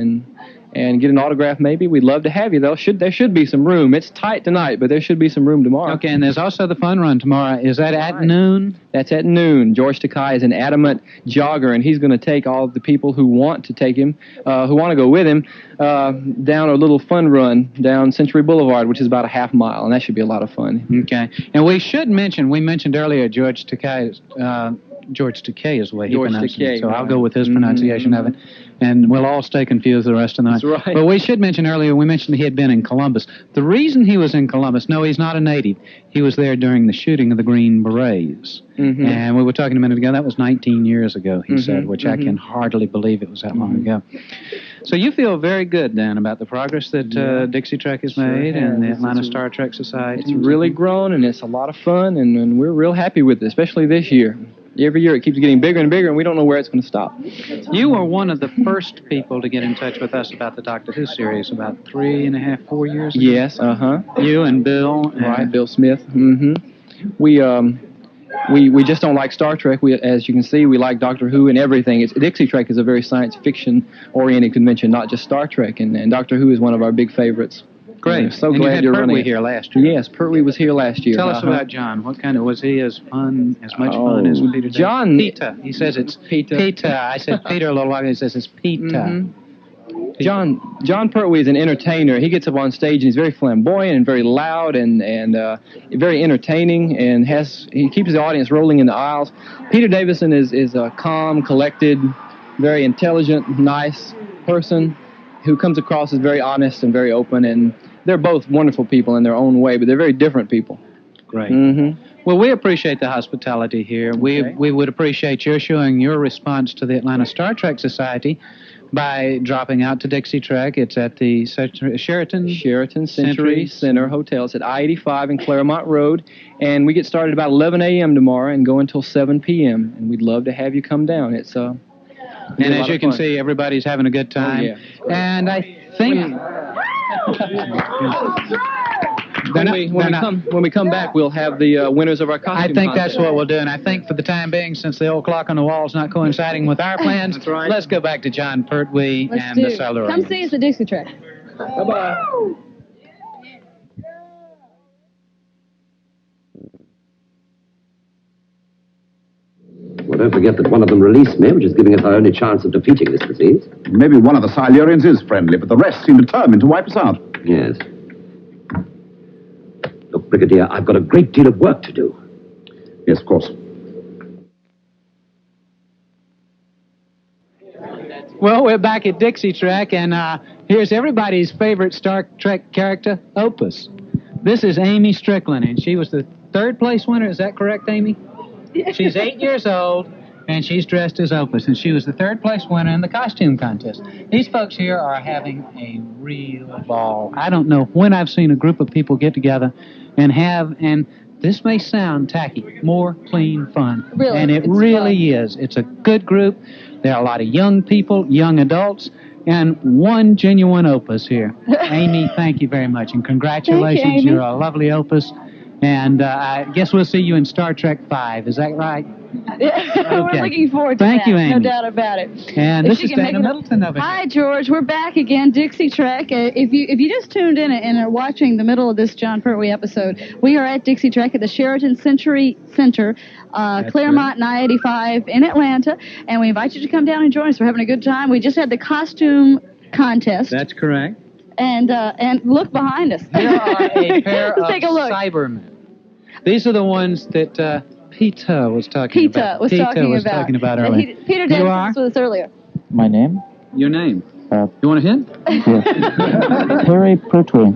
and get an autograph maybe, we'd love to have you, though. There should be some room. It's tight tonight, but there should be some room tomorrow. Okay, and there's also the fun run tomorrow. Is that at noon? That's at noon. George Takei is an adamant jogger, and he's going to take all the people who want to take him, who want to go with him, down a little fun run down Century Boulevard, which is about a half mile, and that should be a lot of fun. Okay. And we mentioned earlier George Takei is the way he pronounced it, so I'll go with his pronunciation of it, and we'll all stay confused the rest of the night. That's right. But we should mention earlier, we mentioned he had been in Columbus. The reason he was in Columbus, no, he's not a native. He was there during the shooting of the Green Berets. Mm-hmm. And we were talking a minute ago, that was 19 years ago, he said, which I can hardly believe it was that long ago. So you feel very good, Dan, about the progress that Dixie Trek has made and the Atlanta Star Trek Society. It's really grown, and it's a lot of fun, and we're real happy with it, especially this year. Every year it keeps getting bigger and bigger, and we don't know where it's going to stop. You were one of the first people to get in touch with us about the Doctor Who series about 3.5, 4 years ago. Yes, You and Bill. Right, Bill Smith. We just don't like Star Trek. As you can see, we like Doctor Who and everything. Dixie Trek is a very science fiction-oriented convention, not just Star Trek, and Doctor Who is one of our big favorites. Great. We're so and glad you're running. Pertwee here last year. Yes, Pertwee was here last year. Tell us about John. What kind of was he as fun as Peter? John. Peter. He says it's Peter. Peter. I said Peter a little while ago. He says it's Peter. John Pertwee is an entertainer. He gets up on stage and he's very flamboyant and very loud and very entertaining, and he keeps the audience rolling in the aisles. Peter Davison is a calm, collected, very intelligent, nice person who comes across as very honest and very open, and they're both wonderful people in their own way, but they're very different people. Great. Well, we appreciate the hospitality here. Okay. We would appreciate your showing your response to the Atlanta Star Trek Society by dropping out to Dixie Trek. It's at the Sheraton Century Center Hotel. It's at I-85 in Claremont Road, and we get started about 11 a.m. tomorrow and go until 7 p.m., and we'd love to have you come down. It's and as you can see, everybody's having a good time. Oh, yeah. And I think when we come back, we'll have the winners of our costume I think contest. that's what we'll do. And I think for the time being, since the old clock on the wall is not coinciding with our plans, that's right. Let's go back to John Pertwee and the Solar Come see us at Dixie Trek. Bye-bye. But don't forget that one of them released me, which is giving us our only chance of defeating this disease. Maybe one of the Silurians is friendly, but the rest seem determined to wipe us out. Yes. Look, Brigadier, I've got a great deal of work to do. Yes, of course. Well, we're back at Dixie Trek, and here's everybody's favorite Star Trek character, Opus. This is Amy Strickland, and she was the third place winner. Is that correct, Amy? She's 8 years old, and she's dressed as Opus, and she was the third place winner in the costume contest. These folks here are having a real ball. I don't know when I've seen a group of people get together and this may sound tacky, more clean fun. Really, and it really is. It's a good group. There are a lot of young people, young adults, and one genuine Opus here. Amy, thank you very much, and congratulations. Thank you, Amy. You're a lovely Opus. And I guess we'll see you in Star Trek 5. Is that right? We're looking forward to Thank that. you, Amy. No doubt about it. And If this she is can make Dana it- Middleton over here. Hi, George. We're back again, Dixie Trek. If you just tuned in and are watching the middle of this John Pertwee episode, we are at Dixie Trek at the Sheraton Century Center, Claremont and I-85 in Atlanta, and we invite you to come down and join us. We're having a good time. We just had the costume contest. That's correct. And look behind us. Here are a pair Let's of take a look. Cybermen. These are the ones that Peter was talking about. Was talking about earlier. Peter You did are? this with us earlier. My name? Your name? You want a hint? Perry Pertwee.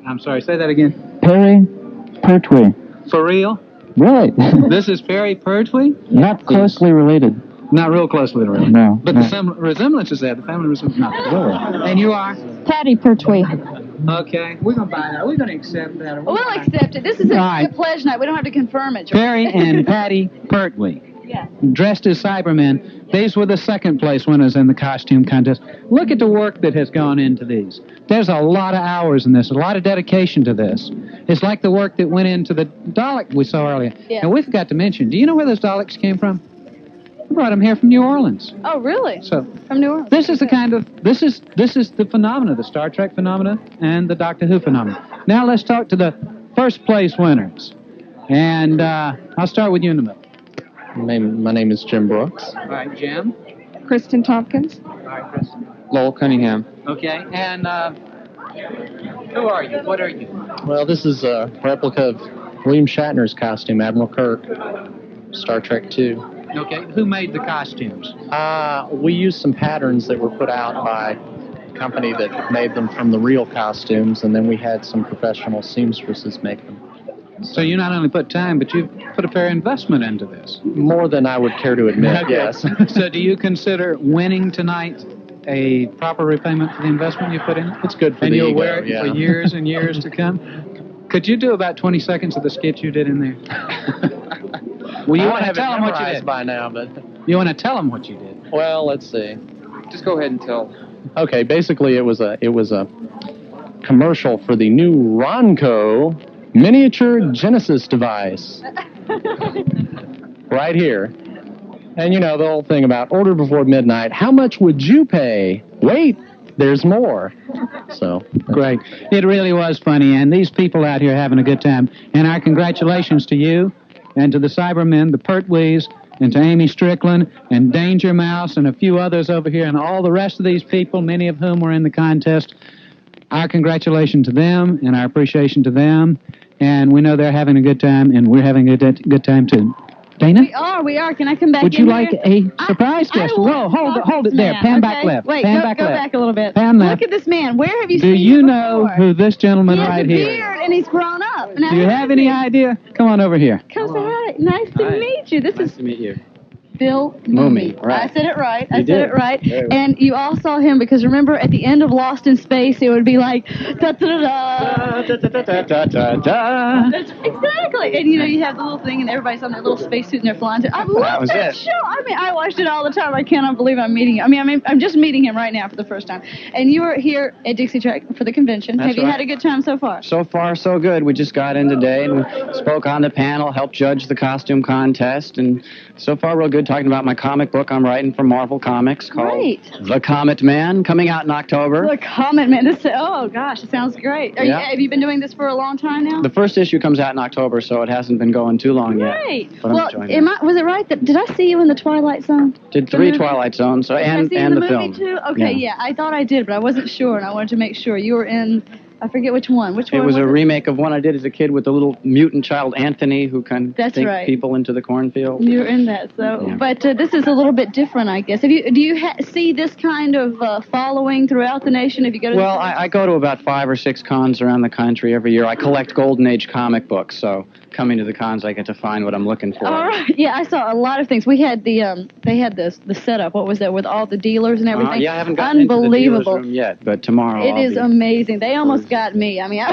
I'm sorry, say that again. Perry Pertwee. For real? Really? This is Perry Pertwee? Not closely related. Not real closely related. No. But the resemblance is there. The family resemblance. No. Really? And you are? Patty Pertwee. Okay. We're going to buy that. We're going to accept that. We'll accept it. This is All a right. pledge night. We don't have to confirm it. George. Perry and Patty Pertwee. Yeah. Dressed as Cybermen. These were the second place winners in the costume contest. Look at the work that has gone into these. There's a lot of hours in this, a lot of dedication to this. It's like the work that went into the Dalek we saw earlier. Yeah. And we forgot to mention, do you know where those Daleks came from? We brought them here from New Orleans. Oh, really? So From New Orleans. this is the kind of this is the phenomena, the Star Trek phenomena and the Doctor Who phenomena. Now let's talk to the first place winners. And I'll start with you in the middle. My name is Jim Brooks. All right, Jim. Kristen Tompkins. All right, Chris. Lowell Cunningham. Okay, and who are you? What are you? Well, this is a replica of William Shatner's costume, Admiral Kirk, Star Trek II. Okay, who made the costumes? We used some patterns that were put out by a company that made them from the real costumes, and then we had some professional seamstresses make them. So you not only put time, but you put a fair investment into this. More than I would care to admit, Okay. yes. So do you consider winning tonight a proper repayment for the investment you put in? It's good for and the you'll ego, wear it yeah. for years and years to come? Could you do about 20 seconds of the skit you did in there? Well, you I want to have it tell them what you memorized did. by now, but You want to tell them what you did. well, let's see. Just go ahead and tell. Okay, basically it was a commercial for the new Ronco miniature Genesis device. Right here. And you know the whole thing about order before midnight. How much would you pay? Wait, there's more. So Great. It really was funny, and these people out here having a good time. And our congratulations to you and to the Cybermen, the Pertwees, and to Amy Strickland and Danger Mouse and a few others over here and all the rest of these people, many of whom were in the contest. Our congratulations to them and our appreciation to them. And we know they're having a good time, and we're having a good time too. Dana? We are. Can I come back Would in you like here? a surprise guest? I Whoa, hold it there. Man. Pan Okay. back left. Wait, Pan go, back go left. back a little bit. Pan left. Look at this man. Where have you Do seen you him know before? who this gentleman He has right a here beard and he's grown up. Now, Do you have any idea? Come on over here. Come say hi. Nice to meet you. This is to meet you. Bill Moomy, right. I said it right. You I said did. it right. Very well. And you all saw him because remember at the end of Lost in Space, it would be like da da da da. That's exactly. And you know you have the little thing, and everybody's on their little spacesuit and they're flying. I love was that it. show. I mean, I watched it all the time. I cannot believe I'm meeting him. I mean, I'm just meeting him right now for the first time. And you were here at Dixie Trek for the convention. That's have you right. had a good time so far? So far, so good. We just got in today and we spoke on the panel, helped judge the costume contest, and so far, real good time. talking about my comic book I'm writing for Marvel Comics called Right. The Comet Man, coming out in October. The Comet Man. Oh, gosh, it sounds great. Have you been doing this for a long time now? The first issue comes out in October, so it hasn't been going too long yet. Great. But I'm Well, enjoying it. was it right that, did I see you in the Twilight Zone? Did The 3 movie? Twilight Zones Did I and see you in the the film. movie too? Okay, yeah. I thought I did, but I wasn't sure, and I wanted to make sure. You were in, I forget which one. Which It one was a it? remake of one I did as a kid with the little mutant child Anthony who can That's think right. people into the cornfield. You were in that, so. Yeah. But this is a little bit different, I guess. Do you see this kind of following throughout the nation? If you go to Well, I go to about 5 or 6 cons around the country every year. I collect Golden Age comic books, so coming to the cons, I get to find what I'm looking for. All right. Yeah, I saw a lot of things. We had they had the setup. What was that with all the dealers and everything? Yeah, I haven't gotten into the dealer's Unbelievable. room yet, but tomorrow It I'll is be. amazing. They almost got me. I mean,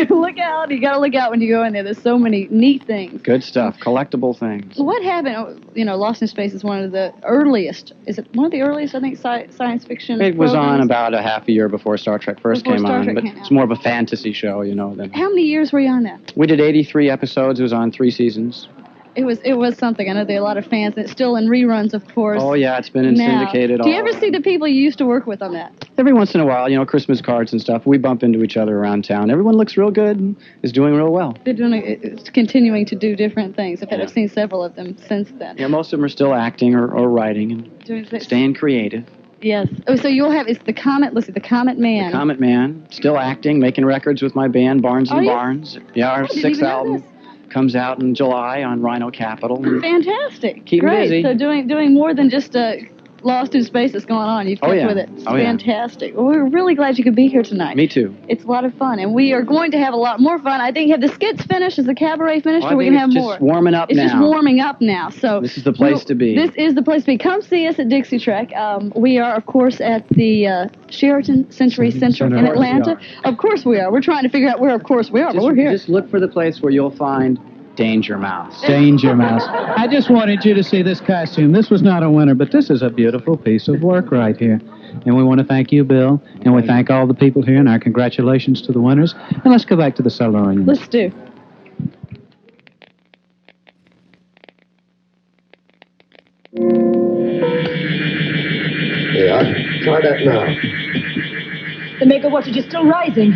look out. You got to look out when you go in there. There's so many neat things. Good stuff, collectible things. What happened? Lost in Space is one of the earliest. Is it one of the earliest, I think, science fiction It was on programs? about a half a year before Star Trek first Before came Star on, Trek but came it's more of a fantasy show, than. How many years were you on that? We did 83 episodes. It was on 3 seasons. It was something. I know there are a lot of fans. And it's still in reruns, of course. Oh, yeah, it's been in now. syndicated. Do you ever see the people you used to work with on that? Every once in a while, Christmas cards and stuff, we bump into each other around town. Everyone looks real good and is doing real well. They're it's continuing to do different things. In fact, I've seen several of them since then. Yeah, most of them are still acting or writing and Doing things. staying creative. Yes. Oh, so you'll have, it's the Comet, let's see, the Comet Man. The Comet Man, still acting, making records with my band, Barnes and you? Barnes. Yeah, our I didn't 6th even know album comes out in July on Rhino Capital. Fantastic. Keep 'em Great. busy. So doing more than just Lost in Space that's going on. You've kept yeah. with it. It's Oh, yeah. fantastic. Well, we're really glad you could be here tonight. Me too. It's a lot of fun, and we are going to have a lot more fun. I think, have the skits finished? Is the cabaret finished, Oh, I or we think can have it's more? just warming up It's now. just warming up now. So This is the place to be. This is the place to be. Come see us at Dixie Trek. We are, of course, at the Sheraton Century Center in Atlanta. Of course we are. We're trying to figure out where, of course, we are, but we're here. Just look for the place where you'll find Danger Mouse. Danger Mouse. I just wanted you to see this costume. This was not a winner, but this is a beautiful piece of work right here. And we want to thank you, Bill, and we thank all the people here, and our congratulations to the winners. And let's go back to the Solarium. Let's do. Yeah, try that now. The megawattage is still rising.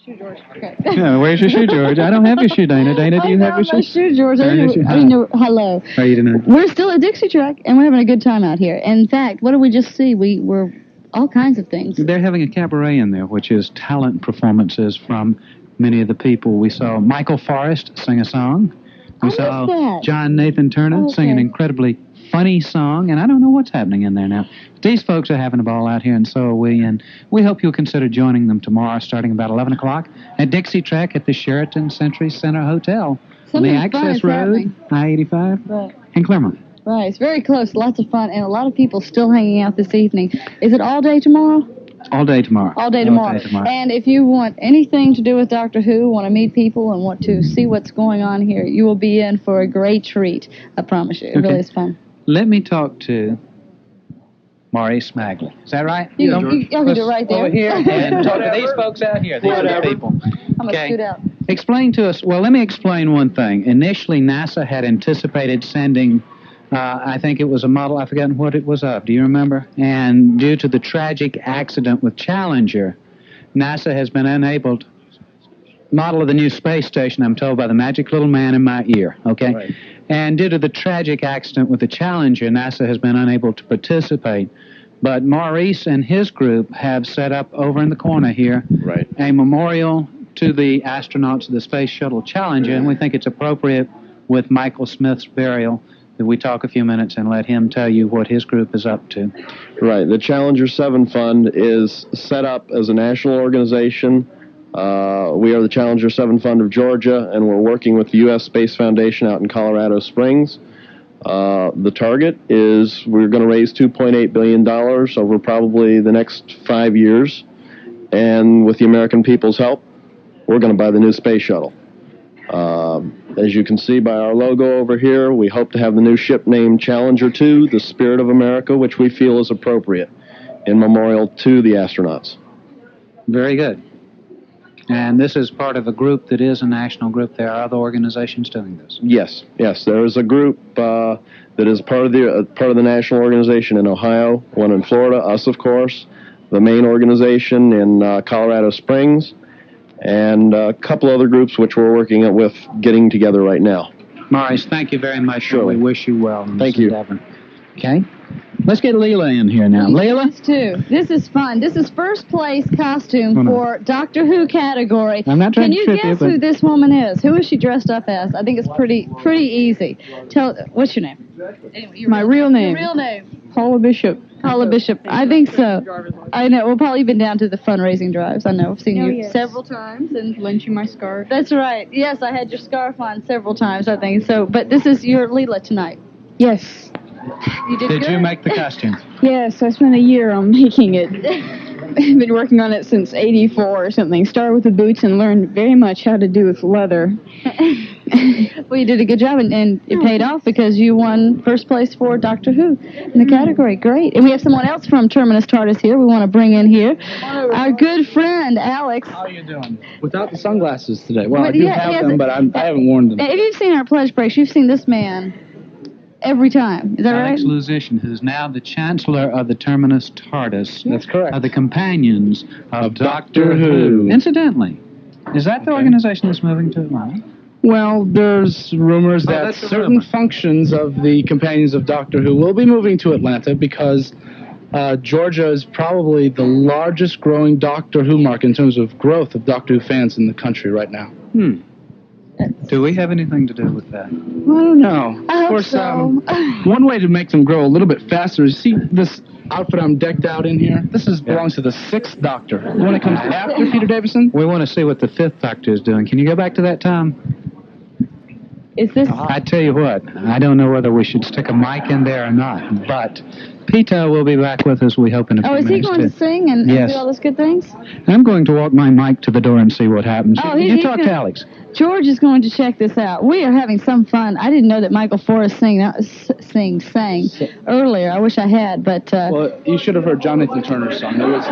Shoe, George. Okay. Yeah, where's your shoe, George? I don't have your shoe, Dana. Dana, do you have your shoe? Shoe, George. Dana's your- Hello. How are you tonight? We're still at Dixie Trek, and we're having a good time out here. In fact, what did we just see? We were all kinds of things. They're having a cabaret in there, which is talent performances from many of the people. We saw Michael Forrest sing a song. We saw that. John Nathan Turner sing an incredibly funny song, and I don't know what's happening in there now. These folks are having a ball out here, and so are we, and we hope you'll consider joining them tomorrow starting about 11 o'clock at Dixie Trek at the Sheraton Century Center Hotel on the Something fun Access is Road, happening. I-85 Right. in Claremont. Right. It's very close. Lots of fun, and a lot of people still hanging out this evening. Is it all day tomorrow? All day tomorrow. All day tomorrow. And if you want anything to do with Doctor Who, want to meet people, and want to see what's going on here, you will be in for a great treat. I promise you. It really is fun. Let me talk to Maurice Magley. Is that right? You can do it right there. Over here and talk to these folks out here. These are the people. I'm going to scoot out. Explain to us, well, let me explain one thing. Initially, NASA had anticipated sending, I think it was a model, I've forgotten what it was of. Do you remember? And due to the tragic accident with Challenger, NASA has been unable to model of the new space station, I'm told by the magic little man in my ear, okay? Right. And due to the tragic accident with the Challenger, NASA has been unable to participate. But Maurice and his group have set up over in the corner here a memorial to the astronauts of the Space Shuttle Challenger, and we think it's appropriate with Michael Smith's burial that we talk a few minutes and let him tell you what his group is up to. Right. The Challenger 7 Fund is set up as a national organization. We are the Challenger 7 Fund of Georgia, and we're working with the U.S. Space Foundation out in Colorado Springs. The target is we're going to raise $2.8 billion over probably the next 5 years, and with the American people's help, we're going to buy the new space shuttle. As you can see by our logo over here, we hope to have the new ship named Challenger 2, the Spirit of America, which we feel is appropriate in memorial to the astronauts. Very good. And this is part of a group that is a national group. There are other organizations doing this. Yes, there is a group that is part of the national organization in Ohio, one in Florida, us of course, the main organization in Colorado Springs, and a couple other groups which we're working with getting together right now. Maurice, thank you very much. Sure. We wish you well. Thank you. Okay. Let's get Leela in here now. Leela? This is fun. This is first place costume for Doctor Who category. I'm not trying Can you to trip guess you, who this woman is? Who is she dressed up as? I think it's pretty easy. What's your name? My real name. Your real name. Paula Bishop. Paula Bishop. I think so. I know. We've probably been down to the fundraising drives. I know. I've seen you several times and lent you my scarf. That's right. Yes, I had your scarf on several times, I think. So, but this is your Leela tonight. Yes. You did good? You make the costume? Yes, I spent a year on making it. I've been working on it since '84 or something. Started with the boots and learned very much how to do with leather. Well, you did a good job, and it paid off because you won first place for Doctor Who in the category. Great. And we have someone else from Terminus TARDIS here we want to bring in here. Our good friend, Alex. How are you doing? Without the sunglasses today. Well, But I do have them, but I haven't worn them. If you've seen our pledge breaks, you've seen this man every time. Is that Alex right? Luzitian, who's now the Chancellor of the Terminus TARDIS. That's correct. Of the Companions of Doctor Who. Incidentally, is that the organization that's moving to Atlanta? Well, there's rumors that that's a certain functions of the Companions of Doctor Who will be moving to Atlanta because Georgia is probably the largest growing Doctor Who market in terms of growth of Doctor Who fans in the country right now. Do we have anything to do with that? I don't know. I Of course, so. One way to make them grow a little bit faster is, see this outfit I'm decked out in here? This belongs to the 6th Doctor. The one that comes after Peter Davison? We want to see what the 5th Doctor is doing. Can you go back to that time? Is this... I tell you what, I don't know whether we should stick a mic in there or not, but Peter will be back with us, we hope, in a few Oh, is minutes. he going to sing and Yes. do all those good things? I'm going to walk my mic to the door and see what happens. Oh, you he's talk to gonna- Alex. George is going to check this out. We are having some fun. I didn't know that Michael Forrest sang earlier. I wish I had, but... Well, you should have heard John Nathan Turner's song. It was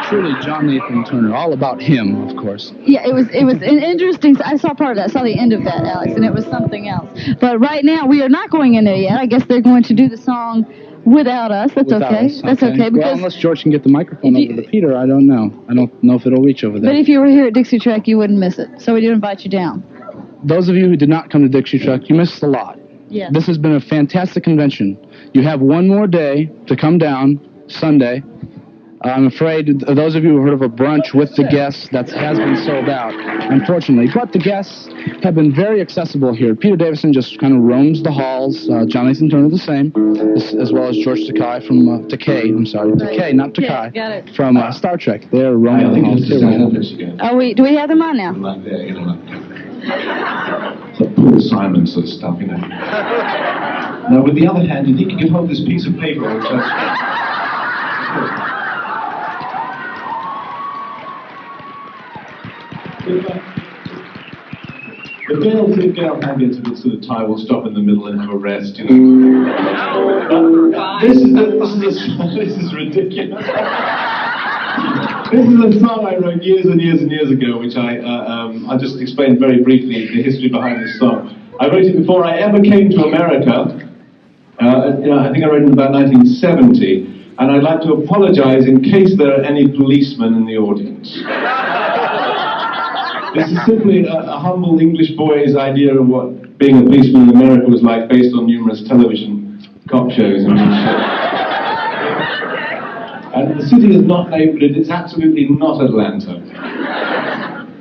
truly John Nathan Turner, all about him, of course. Yeah, it was an interesting... I saw part of that. I saw the end of that, Alex, and it was something else. But right now, we are not going in there yet. I guess they're going to do the song without us. That's Without okay. us, That's okay, Well, because... unless George can get the microphone over to Peter, I don't know. I don't know if it'll reach over there. But if you were here at Dixie Trek, you wouldn't miss it. So we do invite you down. Those of you who did not come to Dixie Trek, you missed a lot. Yeah. This has been a fantastic convention. You have one more day to come down, Sunday. I'm afraid those of you who heard of a brunch with the guests, that has been sold out, unfortunately. But the guests have been very accessible here. Peter Davison just kind of roams the halls. John Nathan Turner the same, as well as George Takei from Takei, not Takai, got it. from Star Trek. They're roaming the halls too. Do we have them on now? Paul Simon sort of stuff, you know. Now, with the other hand, you think you can hold this piece of paper, which the Gale ambulance with sort of tie will stop in the middle and have a rest, you know. This is ridiculous. This is a song I wrote years and years and years ago, which I'll just explain very briefly the history behind this song. I wrote it before I ever came to America. I think I wrote it in about 1970, and I'd like to apologize in case there are any policemen in the audience. This is simply a humble English boy's idea of what being a policeman in America was like, based on numerous television cop shows and shit. And the city is not labeled it, it's absolutely not Atlanta.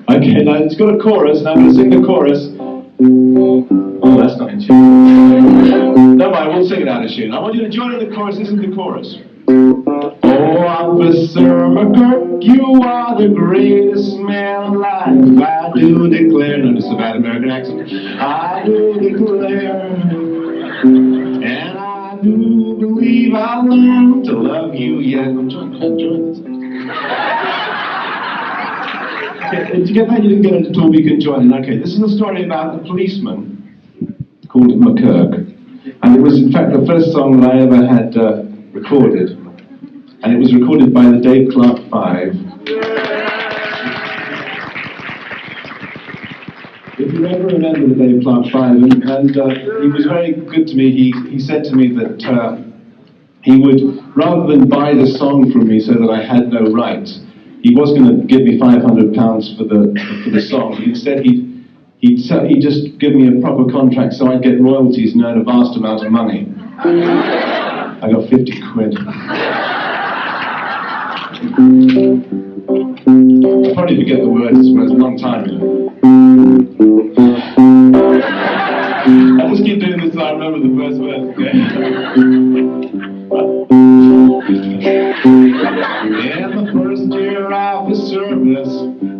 Okay, now it's got a chorus, and I'm going to sing the chorus. Oh, that's not in tune. No mind, we'll sing it out of tune. I want you to join in the chorus, listen to the chorus. Oh, Officer McGurk, you are the greatest man alive. I do declare, no, this is a bad American accent. I do declare, and I do believe I learned to love you. Yeah, I'm trying this. Okay, did you get that? You didn't get it at all, but you can join in. Okay, this is a story about a policeman called McGurk. And it was, in fact, the first song that I ever had recorded. And it was recorded by the Dave Clark 5. never remember the day of Plant 5, and he was very good to me. He said to me that he would, rather than buy the song from me so that I had no rights, he was going to give me £500 for the song. Instead, he'd just give me a proper contract so I'd get royalties and earn a vast amount of money. I got 50 quid. I'll probably forget the words, it's a long time, you know. I'll just keep doing this so I remember the first verse, okay? In the first year of his service,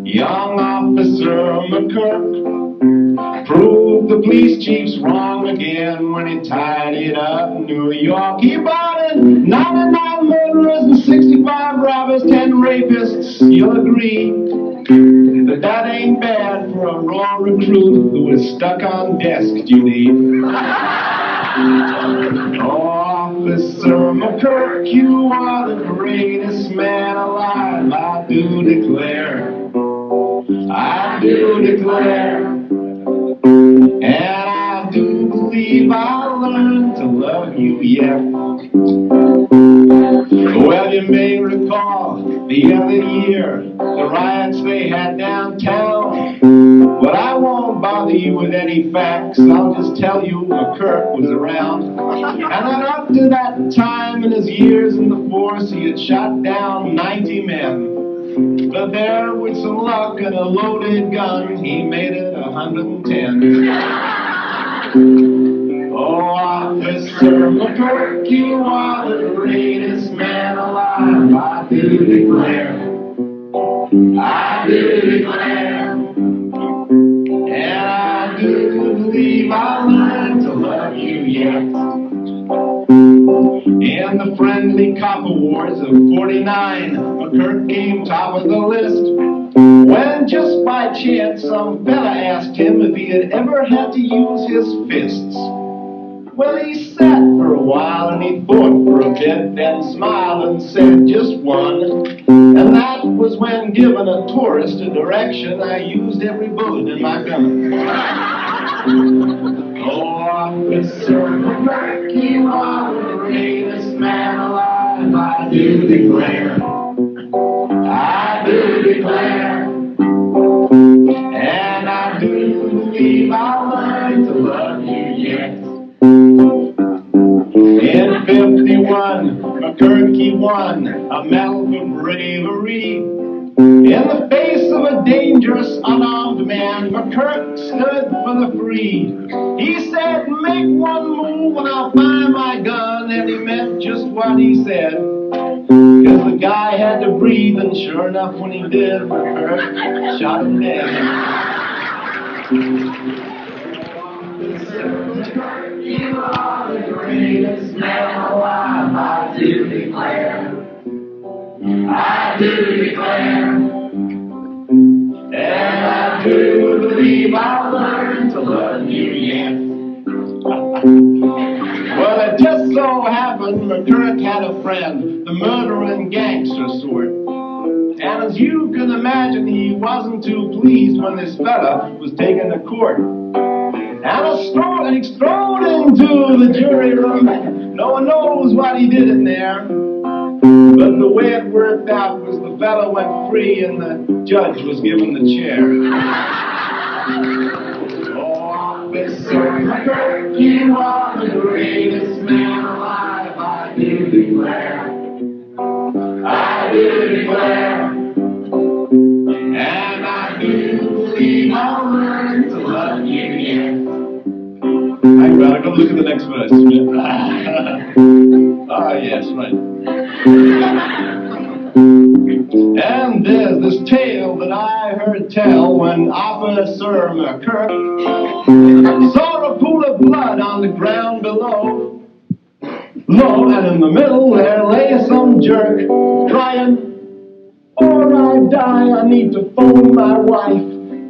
young officer McCurk proved the police chief's wrong again when he tidied up New York. He brought in 99 murderers and 65 robbers, 10 rapists. You'll agree that that ain't bad for a raw recruit who was stuck on desk duty. Officer McCurk, you are the greatest man alive. I do declare, I do declare. And I do believe I'll learn to love you yet. Well, you may recall the other year, the riots they had downtown. But I won't bother you with any facts. I'll just tell you McCurk was around. And then up to that time in his years in the force, he had shot down 90 men. But there, with some luck and a loaded gun, he made it 110. Oh, Officer McCurk, you are the greatest man alive. I do declare, I do declare, and I do believe I'll learn to love you yet. In the friendly cop awards of 49, McCurk came top of the list. When just by chance some fella asked him if he had ever had to use his fists. Well, he sat for a while and he thought for a bit, then smiled and said just one. And that was when giving a tourist a direction, I used every bullet in my gun. Oh, Officer McCurk, you are the greatest man alive. I do declare, I do declare, and I do believe I'll learn to love you yet. In 51, McCurk, he won a medal for bravery. In the face of a dangerous, unarmed man, McCurk stood for the free. He said, make one move and I'll fire my gun, and he meant just what he said. Because the guy had to breathe, and sure enough, when he did, McCurk shot him dead. You are the greatest man alive, I do declare, I do declare, and I do believe I'll learn to love you yet. Well, it just so happened McCurk had a friend, the murdering gangster sort. And as you can imagine, he wasn't too pleased when this fella was taken to court. And he strode into the jury room. No one knows what he did in there. But the way it worked out was the fellow went free and the judge was given the chair. Oh, Officer McCurk, you are the greatest man alive. I do declare, I do declare, and I do believe I'll learn to love you yet. I've got to look at the next verse. Ah, yes, right. And there's this tale that I heard tell when Officer McCurk saw a pool of blood on the ground below. Lo, and in the middle there lay some jerk crying, or I die, I need to phone my wife.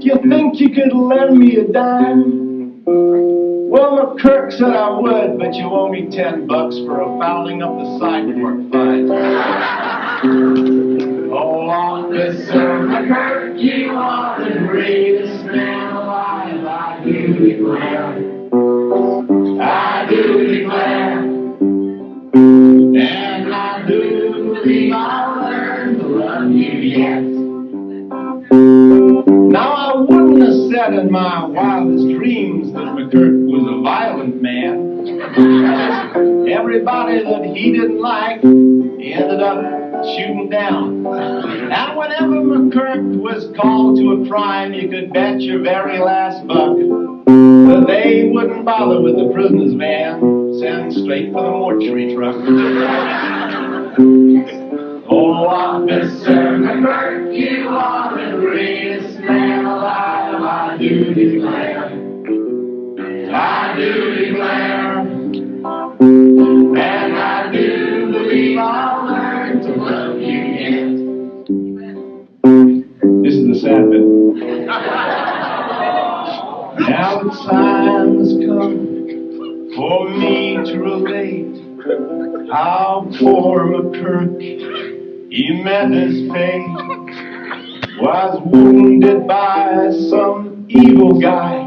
Do you think you could lend me a dime? Well, McCurk said I would, but you owe me $10 for a fouling up the sidewalk fine. Oh, Officer McCurk, you are the greatest man alive. I do declare, I do declare, and I do believe I'll learn to love you yet. Now I wouldn't have said in my wildest dreams that McCurk was a violent man. Everybody that he didn't like, he ended up shooting down. And whenever McCurk was called to a crime, you could bet your very last buck that they wouldn't bother with the prisoner's man, send straight for the mortuary truck. Oh, Officer McCurk, you are the greatest man alive, I do declare. I do declare, and I do believe I'll learn to love you yet. This is the sad bit. Now the time has come for me to relate how poor McCurk, he met his fate, was wounded by some evil guy.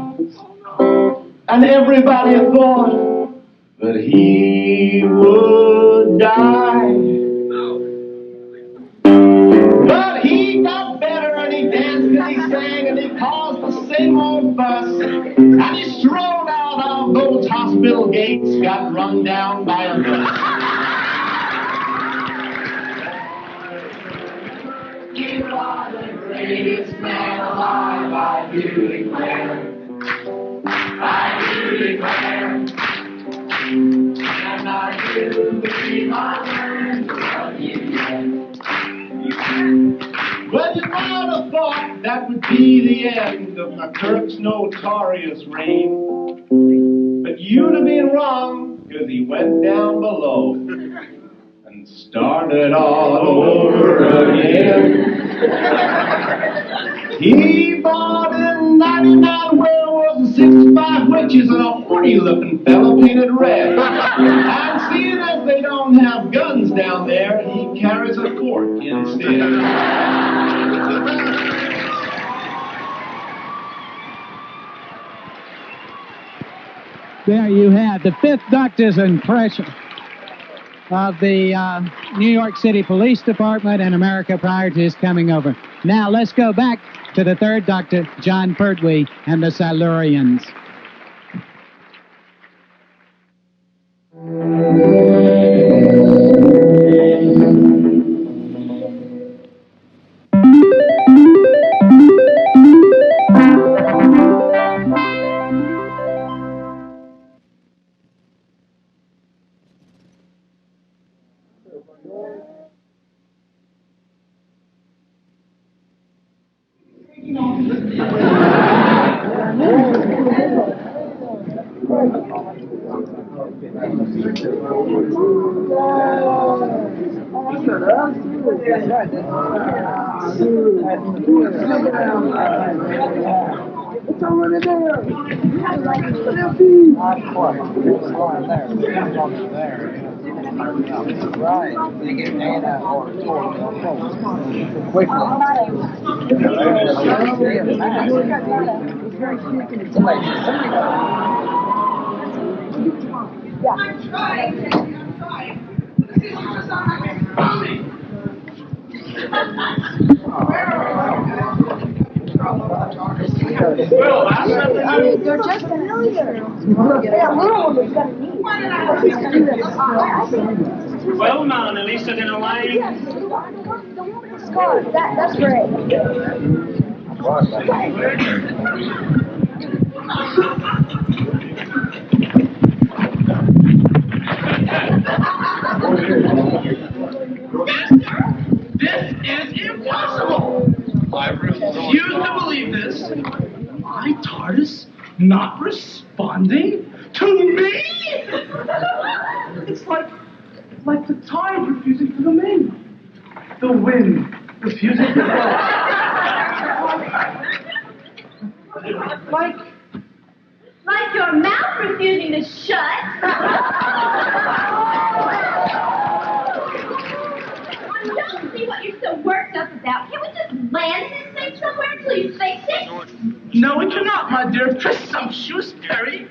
And everybody thought that he would die. But he got better and he danced and he sang and he caused the same old fuss. And he strolled out of those hospital gates, got run down by a bus. You are the greatest man alive, I do declare. I do declare, and I do believe I learned to love you yet. Well, you might have thought that would be the end of McCurk's notorious reign, but you'd have been wrong, because he went down below and started all over again. He bought in 99 werewolves and 65 witches and a horny-looking fella painted red. And seeing as they don't have guns down there, he carries a fork instead. There you have the Fifth Doctor's impression of the New York City Police Department and America prior to his coming over. Now let's go back to the Third Doctor, John Pertwee, and the Silurians. They're just familiar. Yeah, little one's gonna need. Well, man, at least I didn't lie. Scar, that's great. This is impossible! I refuse to believe this. My TARDIS not responding to me? It's like the tide refusing to come in. The wind refusing to blow. Like your mouth refusing to shut. Don't see what you're so worked up about. Can't we just land this thing somewhere until you fix it? No, it one cannot, my dear presumptuous Perry.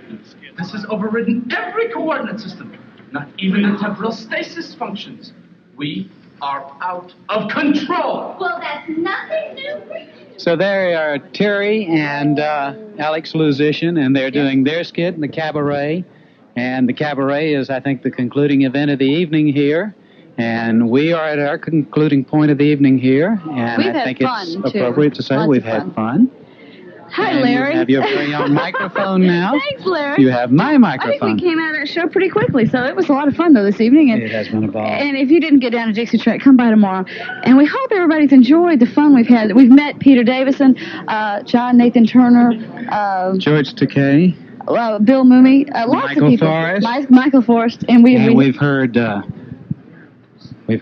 This has overridden every coordinate system. Not even the temporal stasis functions. We are out of control. Well, that's nothing new for you. So there are Terry and Alex Musician, and they're doing their skit in the cabaret. And the cabaret is, I think, the concluding event of the evening here. And we are at our concluding point of the evening here. And I think it's appropriate to say we've had fun. Hi, and Larry. You have your very own microphone now. Thanks, Larry. You have my microphone. I think we came out of that show pretty quickly, so it was a lot of fun, though, this evening. And, it has been a ball. And if you didn't get down to Dixie Trek, come by tomorrow. And we hope everybody's enjoyed the fun we've had. We've met Peter Davison, John Nathan Turner, George Takei, Bill Mooney, lots Michael of people. Forrest. Michael Forrest. And we've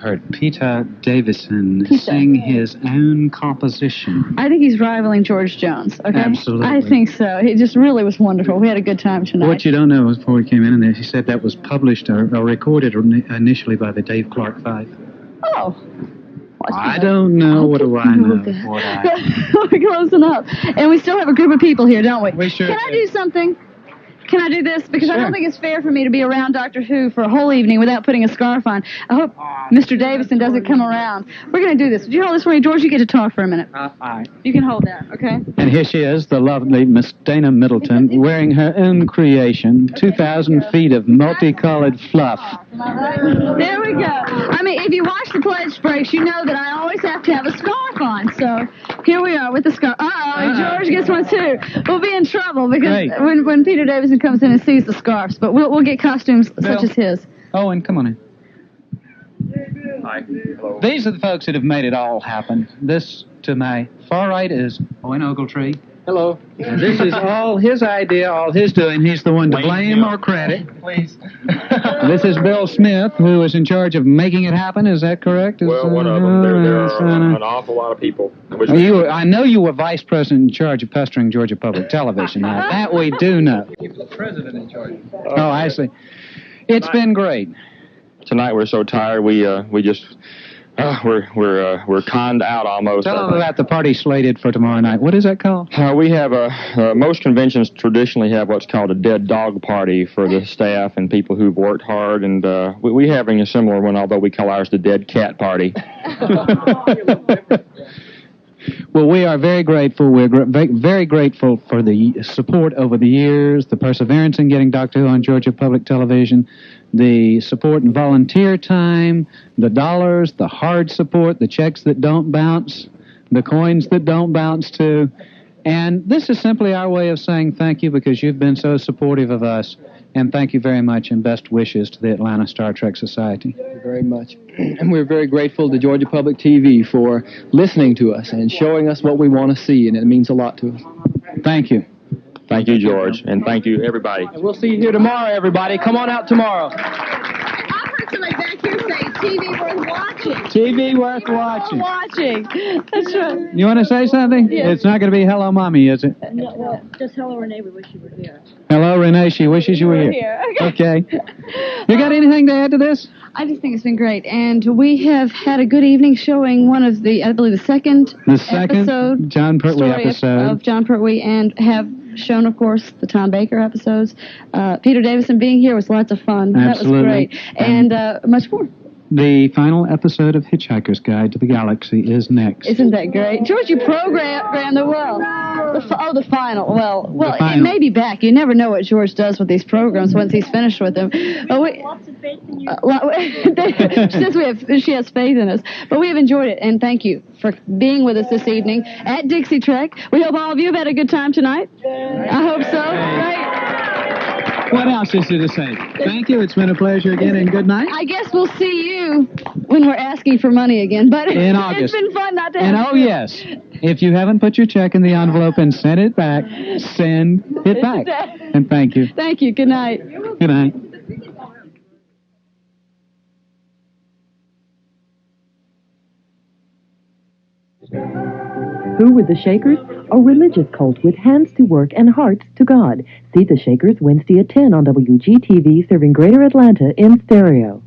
heard Peter Davison sing his own composition. I think he's rivaling George Jones. Okay, absolutely. I think so. It just really was wonderful. We had a good time tonight. What you don't know is before we came in there, he said that was published or recorded initially by the Dave Clark Five. Oh. I don't know. What do I know? We're closing up. And we still have a group of people here, don't we? We sure Can I do something? Can I do this? Because I don't think it's fair for me to be around Doctor Who for a whole evening without putting a scarf on. I hope Mr. Davison doesn't come around. We're going to do this. Would you hold this for me? George, you get to talk for a minute. All right. You can hold that, okay? And here she is, the lovely Miss Dana Middleton, wearing her own creation, 2,000 feet of multicolored fluff. There we go. I mean, if you watch the pledge breaks, you know that I always have to have a scarf on. So here we are with the scarf. George gets one too. We'll be in trouble because when Peter Davison comes in and sees the scarves, but we'll get costumes such as his. Owen, come on in. Hi. Hello. These are the folks that have made it all happen. This, to my far right, is Owen Ogletree. Hello. And this is all his idea, all his doing. He's the one to blame or credit. Please. This is Bill Smith, who is in charge of making it happen. Is that correct? Well, one of them. There are an awful lot of people. I know you were vice president in charge of pestering Georgia Public Television. Now, that we do know. He was the president in charge. Oh, I see. It's been great. Tonight we're so tired. We just we're conned out almost. Tell them about the party slated for tomorrow night. What is that called? We have most conventions traditionally have what's called a dead dog party for the staff and people who've worked hard, and we're having a similar one, although we call ours the dead cat party. Well, we are very grateful. We're very grateful for the support over the years, the perseverance in getting Doctor Who on Georgia Public Television, the support and volunteer time, the dollars, the hard support, the checks that don't bounce, the coins that don't bounce too. And this is simply our way of saying thank you because you've been so supportive of us. And thank you very much and best wishes to the Atlanta Star Trek Society. Thank you very much. And we're very grateful to Georgia Public TV for listening to us and showing us what we want to see, and it means a lot to us. Thank you. Thank you, George, and thank you, everybody. And we'll see you here tomorrow, everybody. Come on out tomorrow. I heard somebody back here say TV worth watching. TV worth watching. Watching. That's right. You want to say something? Yes. It's not going to be Hello, Mommy, is it? No, well, just hello, Renee. We wish you were here. Hello, Renee. She wishes you were here. Okay. You got anything to add to this? I just think it's been great. And we have had a good evening showing one of the, I believe, the second episode, John Pertwee episode of John Pertwee, and have shown, of course, the Tom Baker episodes. Peter Davison being here was lots of fun. Absolutely. That was great. And much more. The final episode of Hitchhiker's Guide to the Galaxy is next. Isn't that great? George, you programmed it well. The final. Well, it may be back. You never know what George does with these programs once he's finished with them. Lots of faith in you. She has faith in us. But we have enjoyed it, and thank you for being with us this evening at Dixie Trek. We hope all of you have had a good time tonight. I hope so. Right? What else is there to say? Thank you. It's been a pleasure again, and good night. I guess we'll see you when we're asking for money again. But in August. It's been fun not to have And oh, yes. If you haven't put your check in the envelope and sent it back, send it back. And thank you. Thank you. Good night. Good night. Who were the Shakers? A religious cult with hands to work and hearts to God. See the Shakers Wednesday at 10 on WGTV, serving Greater Atlanta in stereo.